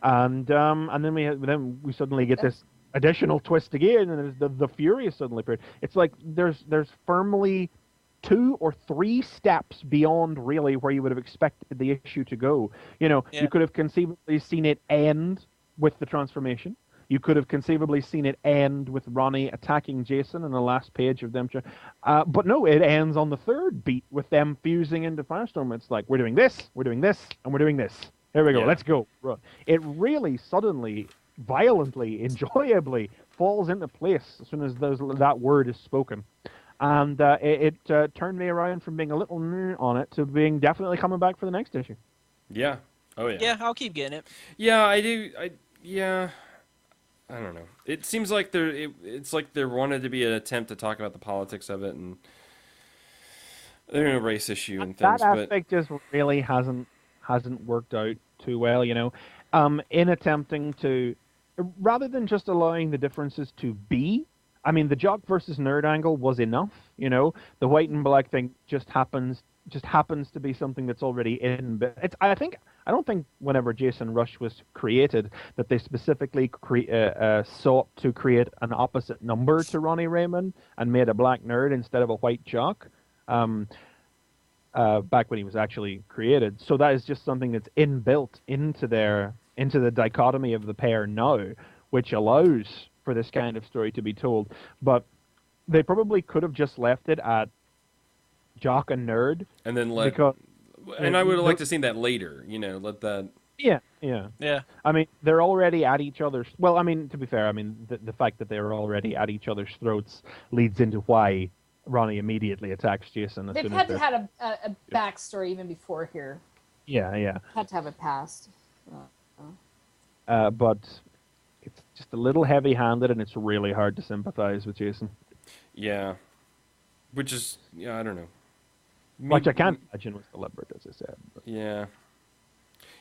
And then we suddenly get this additional twist again, and the Fury is suddenly appeared. It's like there's firmly 2 or 3 steps beyond really where you would have expected the issue to go. You could have conceivably seen it end with the transformation. You could have conceivably seen it end with Ronnie attacking Jason in the last page of them. But no, it ends on the 3rd beat with them fusing into Firestorm. It's like, we're doing this, and we're doing this. Here we go, let's go. It really suddenly, violently, enjoyably falls into place as soon as that word is spoken. And it turned me around from being a little on it to being definitely coming back for the next issue. Yeah. Oh, yeah. Yeah, I'll keep getting it. Yeah, I do. I don't know. It seems like it's like there wanted to be an attempt to talk about the politics of it, and they're in a race issue and things. That aspect just really hasn't worked out too well, in attempting to, rather than just allowing the differences to be. I mean, the jock versus nerd angle was enough, The white and black thing just happens to be something that's already in. But I don't think whenever Jason Rush was created that they specifically sought to create an opposite number to Ronnie Raymond and made a black nerd instead of a white jock. Back when he was actually created. So that is just something that's inbuilt into the dichotomy of the pair now, which allows for this kind of story to be told. But they probably could have just left it at jock and nerd. And then I would have liked to see that later, let that... Yeah. Yeah. I mean, they're already at each other's... Well, I mean, to be fair, the fact that they're already at each other's throats leads into why Ronnie immediately attacks Jason. They've had to have a backstory even before here. Yeah. Had to have a past. But it's just a little heavy-handed, and it's really hard to sympathize with Jason. Yeah. Which is, I don't know. Which I can't imagine was deliberate, as I said. But. Yeah.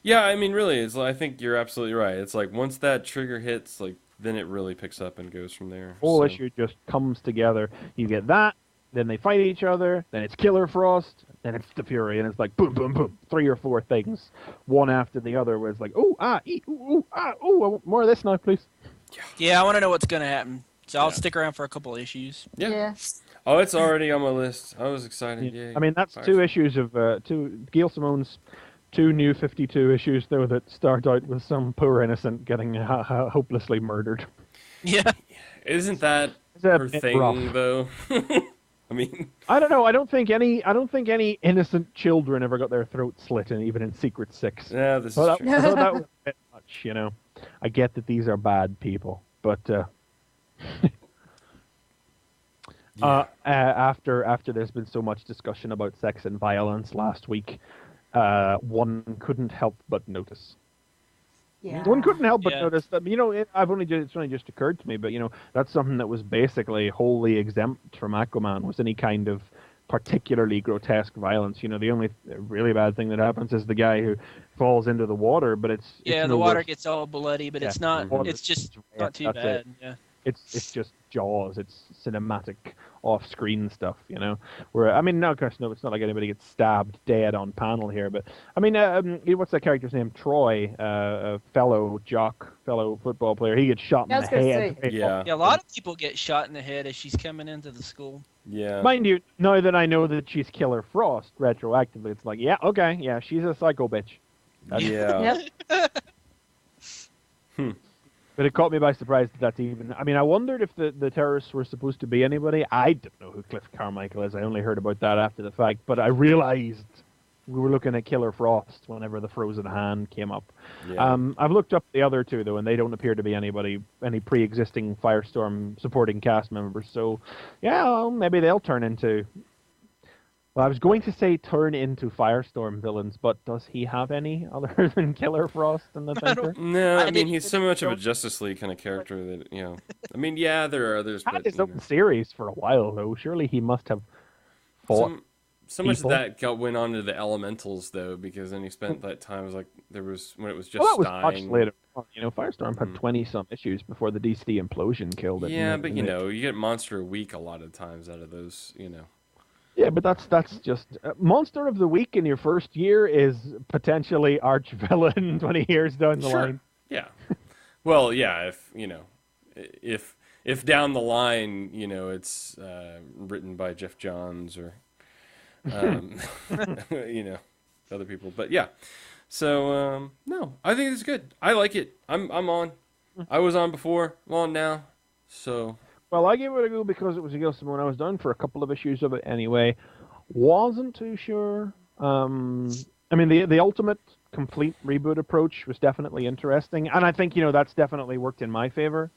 Yeah, I mean, really, I think you're absolutely right. It's like, once that trigger hits, then it really picks up and goes from there. The whole issue just comes together. You get that, then they fight each other, then it's Killer Frost, then it's the Fury, and it's like boom, boom, boom, 3 or 4 things, one after the other, where it's like, I want more of this now, please. Yeah, I want to know what's going to happen, so I'll stick around for a couple issues. Yeah. Oh, it's already on my list. I was excited. Yeah. I mean, that's 2 issues of Gail Simone's 2 new 52 issues, though, that start out with some poor innocent getting hopelessly murdered. Yeah. Isn't that her thing, rough. though? I mean, I don't know. I don't think any innocent children ever got their throat slit, even in Secret 6. Yeah, this is true. That was a bit much, I get that these are bad people, but after there's been so much discussion about sex and violence last week, one couldn't help but notice. Yeah. One couldn't help but notice that, it's only just occurred to me, but, that's something that was basically wholly exempt from Aquaman, was any kind of particularly grotesque violence. The only really bad thing that happens is the guy who falls into the water, but it's the water gets all bloody, but it's not, it's just not too bad. Yeah. It's just Jaws. It's cinematic off-screen stuff, Where of course, no, it's not like anybody gets stabbed dead on panel here, but what's that character's name? Troy, a fellow football player. He gets shot in the head. Yeah, a lot of people get shot in the head as she's coming into the school. Yeah. Mind you, now that I know that she's Killer Frost retroactively, it's like, she's a psycho bitch. Yeah. Yep. But it caught me by surprise that's even... I wondered if the terrorists were supposed to be anybody. I don't know who Cliff Carmichael is. I only heard about that after the fact. But I realized we were looking at Killer Frost whenever the Frozen Hand came up. Yeah. I've looked up the other two though, and they don't appear to be any pre-existing Firestorm supporting cast members. So, yeah, well, maybe they'll turn into. Well, I was going to say turn into Firestorm villains, but does he have any other than Killer Frost in the center? No, I mean, didn't he's so much of a Justice League kind of character that, I mean, yeah, there are others, Had but, his own series for a while though. Surely he must have fought. So much of people. that went on to the Elementals, though, because then he spent that time, when it was just Well, that was Stein. much later. Firestorm had 20-some issues before the DC implosion killed it. Yeah, but, you get Monster a Week a lot of times out of those, Yeah, but that's just Monster of the Week in your first year is potentially arch villain 20 years down the line. Yeah. Well, yeah, if down the line, it's written by Jeff Johns or other people. But yeah. So no, I think it's good. I like it. I'm on. I was on before. I'm on now. So Well, I gave it a go because it was against someone I was down for a couple of issues of it anyway. Wasn't too sure. I mean, the ultimate complete reboot approach was definitely interesting, and I think that's definitely worked in my favor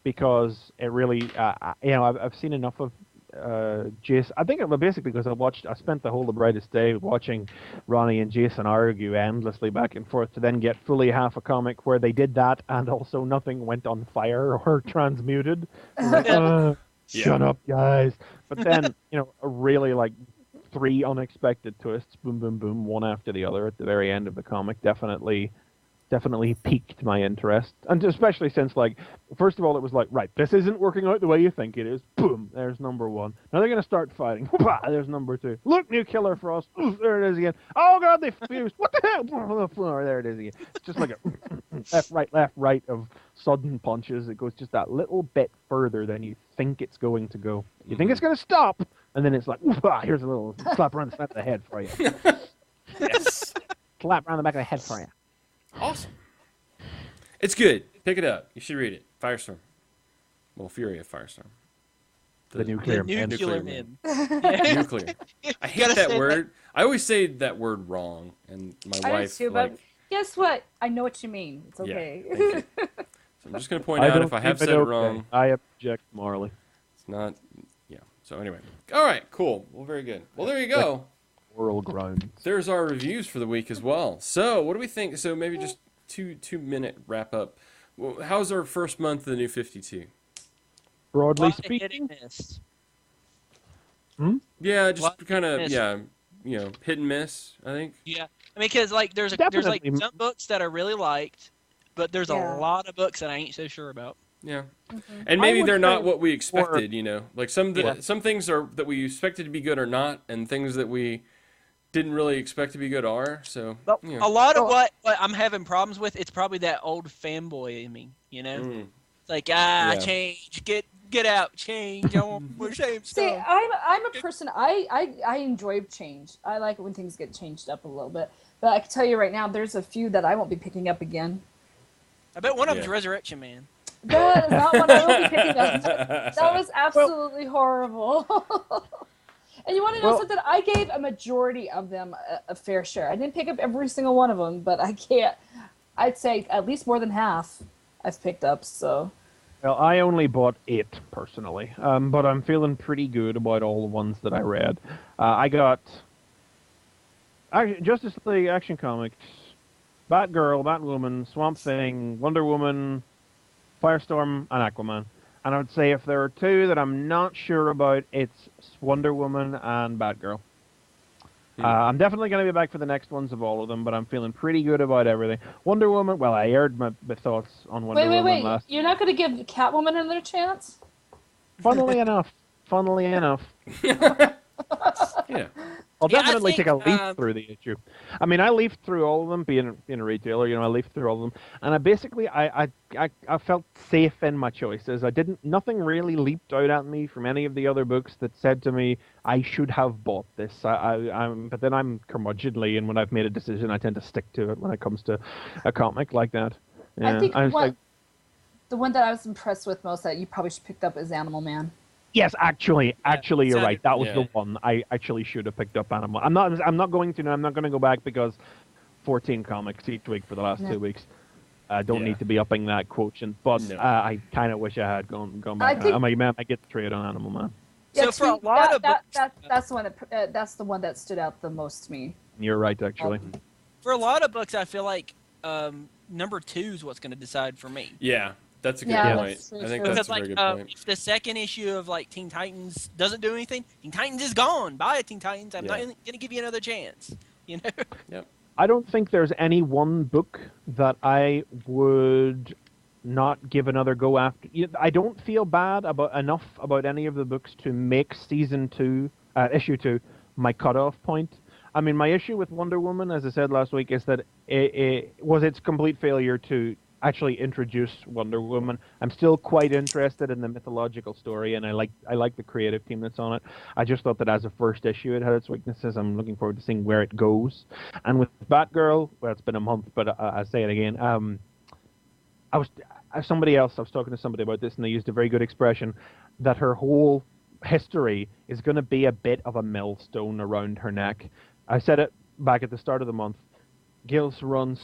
because it really, I've seen enough of Jason. I think basically because I spent the whole The Brightest Day watching Ronnie and Jason argue endlessly back and forth to then get fully half a comic where they did that and also nothing went on fire or transmuted. Like, shut up, guys. But then, a really like 3 unexpected twists, boom, boom, boom, one after the other at the very end of the comic definitely piqued my interest. And especially since, like, first of all, it was like, right, this isn't working out the way you think it is. Boom, there's number 1. Now they're going to start fighting. There's number 2. Look, new Killer Frost. Oof, there it is again. Oh, God, they fused. What the hell? There it is again. It's just like a left, right of sudden punches. It goes just that little bit further than you think it's going to go. You think it's going to stop, and then it's like, here's a little slap around the back of the head for you. yes, Slap around the back of the head for you. Awesome. It's good. Pick it up. You should read it. Firestorm. Well, Fury of Firestorm. The nuclear men. Nuclear. I hate that word. I always say that word wrong, and my wife too, but guess what? I know what you mean. It's okay. Yeah, thank you. So I'm just going to point out if I have said it wrong. I object morally. It's not. Yeah. So anyway. All right. Cool. Well, very good. Well, there you go. Oral grounds. There's our reviews for the week as well. So, what do we think? So, maybe just two-minute wrap up. Well, how's our first month of the New 52? Broadly speaking, Yeah, just kind of hit and miss. I think. Yeah, I mean, because like there's like some books that I really liked, but there's a lot of books that I ain't so sure about. Yeah, and maybe they're not what we expected. Like some things are that we expected to be good are not, and things that we didn't really expect to be good are. So a lot of what I'm having problems with, it's probably that old fanboy in me. It's like change, get out, change. Don't we're same stuff. See, I'm a person. I enjoy change. I like it when things get changed up a little bit. But I can tell you right now, there's a few that I won't be picking up again. I bet one of them's Resurrection Man. That is not one I will be picking up. That was absolutely horrible. And you want to know something? I gave a majority of them a fair share. I didn't pick up every single one of them, but I'd say at least more than half I've picked up. So. Well, I only bought 8 personally, but I'm feeling pretty good about all the ones that I read. I got Justice League Action Comics, Batgirl, Batwoman, Swamp Thing, Wonder Woman, Firestorm, and Aquaman. And I would say if there are 2 that I'm not sure about, it's Wonder Woman and Batgirl. I'm definitely going to be back for the next ones of all of them, but I'm feeling pretty good about everything. Wonder Woman, well, I aired my thoughts on Wonder Woman last. You're not going to give Catwoman another chance? Funnily enough. Yeah. I'll definitely take a leaf through the issue. I mean, I leafed through all of them, being a retailer, I leafed through all of them, and I felt safe in my choices. Nothing really leaped out at me from any of the other books that said to me, I should have bought this. But then I'm curmudgeonly, and when I've made a decision, I tend to stick to it when it comes to a comic like that. Yeah, I think the one that I was impressed with most that you probably should pick up is Animal Man. Yes, actually, you're right. That was yeah. the one. I actually should have picked up Animal. I'm not going to now. I'm not going to go back because 14 comics each week for the last 2 weeks. I don't Yeah. need to be upping that quotient, but No. I kind of wish I had gone back. think- I might get the trade on Animal Man. Yeah, So for a lot of books, that's the one that's the one that stood out the most to me. You're right, actually. for a lot of books, I feel like number 2 is what's going to decide for me. Yeah, that's a good Yeah, point. that's true, I think true. that's Because a very like good point. if the second issue of like Teen Titans doesn't do anything, Teen Titans is gone. Bye, Teen Titans. I'm not going to give you another chance. You know. Yep. I don't think there's any one book that I would not give another go after. I don't feel bad enough about any of the books to make issue 2, my cutoff point. I mean, my issue with Wonder Woman, as I said last week, is that it was its complete failure to actually introduce Wonder Woman. I'm still quite interested in the mythological story, and I like the creative team that's on it. I just thought that as a first issue, it had its weaknesses. I'm looking forward to seeing where it goes. And with Batgirl, well, it's been a month, but I'll say it again. I was talking to somebody about this, and they used a very good expression that her whole history is going to be a bit of a millstone around her neck. I said it back at the start of the month. Gil's wrung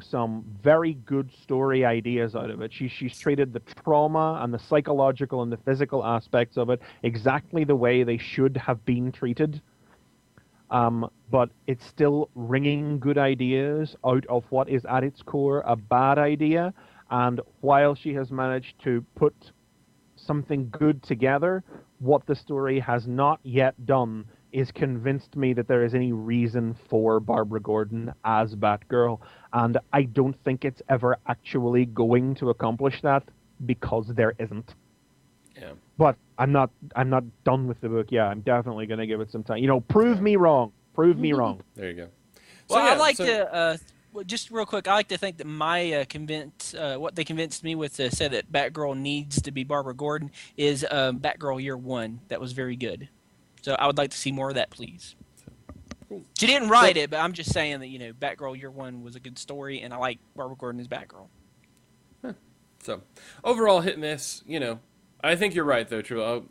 some very good story ideas out of it. She's treated the trauma and the psychological and the physical aspects of it exactly the way they should have been treated. But it's still wringing good ideas out of what is at its core a bad idea. And while she has managed to put something good together, what the story has not yet done is convinced me that there is any reason for Barbara Gordon as Batgirl, and I don't think it's ever actually going to accomplish that because there isn't. Yeah. But I'm not done with the book. Yeah, I'm definitely going to give it some time. Prove me wrong. Prove me wrong. There you go. Well, I like to just real quick. I like to think that my what they convinced me with to say that Batgirl needs to be Barbara Gordon is Batgirl Year One. That was very good. So I would like to see more of that, please. Cool. She didn't write it, but I'm just saying that Batgirl Year One was a good story, and I like Barbara Gordon as Batgirl. Huh. So overall, hit miss. I think you're right though. True. I'll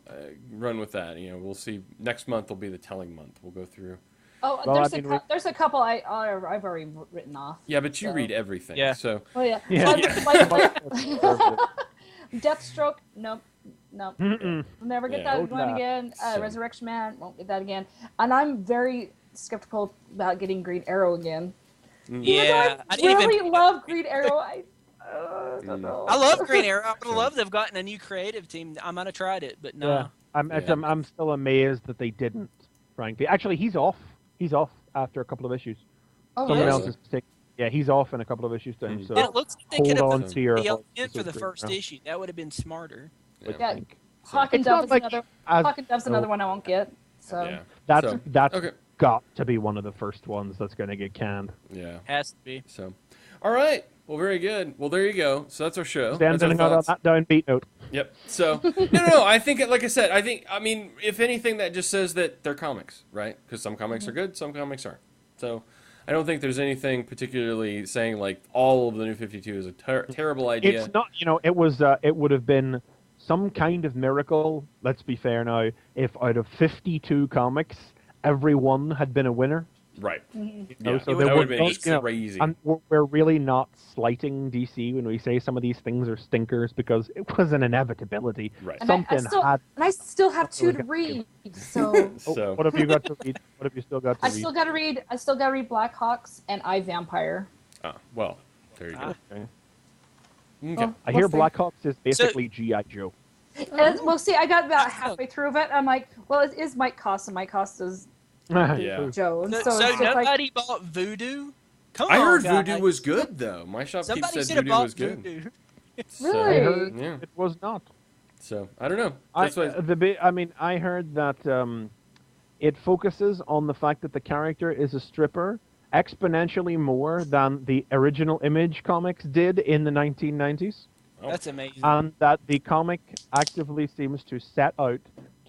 run with that. We'll see. Next month will be the telling month. We'll go through. Oh, Well, there's a couple I've already written off. Yeah, but you read everything. Yeah. So. Oh yeah. Yeah. Deathstroke, nope. Mm-mm. We'll never get Yeah. that one again. So- Resurrection Man, won't get that again. And I'm very skeptical about getting Green Arrow again. Yeah, I didn't really even. love Green Arrow. I don't know. I love Green Arrow. I would love to have gotten a new creative team. I might have tried it, but no. Yeah. I'm still amazed that they didn't, frankly. Actually, he's off. He's off after a couple of issues. Oh, Someone really? else is taking. Yeah, he's off in a couple of issues time. So And it looks like they hold could have on put to your somebody else hopes in for the with first Green Arrow. issue. That would have been smarter. I Yeah. think. Hawk and It's not Dove is like another. as- Hawk and Dove's another one I won't get. So. Yeah. That's okay. got to be one of the first ones that's going to get canned. Yeah. Has to be. So. All right. Well, very good. Well, there you go. So that's our show. Standing That's our out on thoughts. that downbeat note. Yep. So no. I think, like I said, I mean, if anything, that just says that they're comics, right? Because some comics are good, some comics aren't. So I don't think there's anything particularly saying like all of the New 52 is a terrible idea. It's not. It was. It would have been some kind of miracle. Let's be fair now. If out of 52 comics, every one had been a winner. Right. know, Yeah. so That there would would have been be, crazy. And we're really not slighting DC when we say some of these things are stinkers because it was an inevitability. Right. And Something I still have two to read. So So What have you got to read? What have you still got to I read? still got to read Black Hawks and I Vampire. well, there you go. Okay. Okay. Well, I hear we'll see. Blackhawks is basically G.I. Joe. And, well, see, I got about halfway through of it. I'm like, well, it is Mike Costa. Mike Costa's Yeah. Joe. And So, so, it's just nobody like, bought Voodoo? Come I on, heard guys. Voodoo was good though. My shopkeep Somebody said should have Voodoo bought was good. Voodoo. So, I Really? heard Yeah. it was not. So I don't know. That's why. I heard that it focuses on the fact that the character is a stripper exponentially more than the original Image comics did in the 1990s, That's amazing. and that the comic actively seems to set out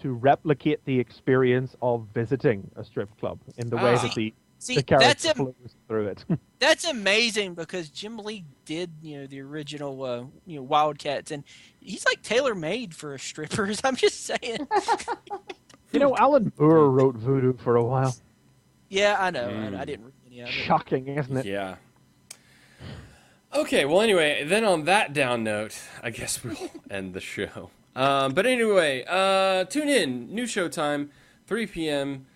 to replicate the experience of visiting a strip club in the way that the See, the character flows through it. That's amazing because Jim Lee did, the original, Wildcats, and he's like tailor-made for strippers. I'm just saying. Alan Moore wrote Voodoo for a while. Yeah, I know. I didn't read any of it. Shocking, isn't it? Yeah. Okay, well, anyway, then on that down note, I guess we'll end the show. But anyway, tune in. New show time, 3 p.m.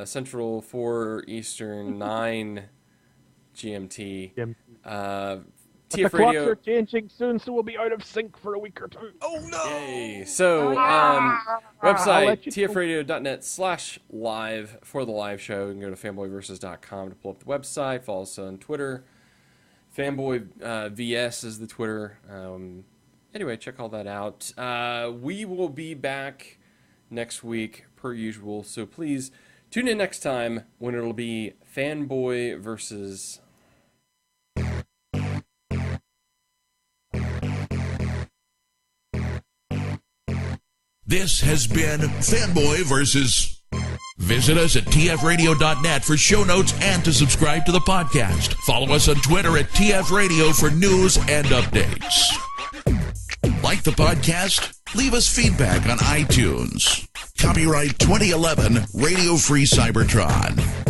Central, 4 Eastern, 9 GMT. The TF clocks Radio. are changing soon, so we'll be out of sync for a week or two. Oh, no! Yay. So, I'll website, let you know. tfradio.net/live for the live show. You can go to fanboyversus.com to pull up the website. Follow us on Twitter. Fanboy VS is the Twitter. Anyway, check all that out. We will be back next week, per usual. So please tune in next time when it'll be Fanboy Versus. This has been Fanboy Versus. Visit us at tfradio.net for show notes and to subscribe to the podcast. Follow us on Twitter at tfradio for news and updates. Like the podcast? Leave us feedback on iTunes. Copyright 2011 Radio Free Cybertron.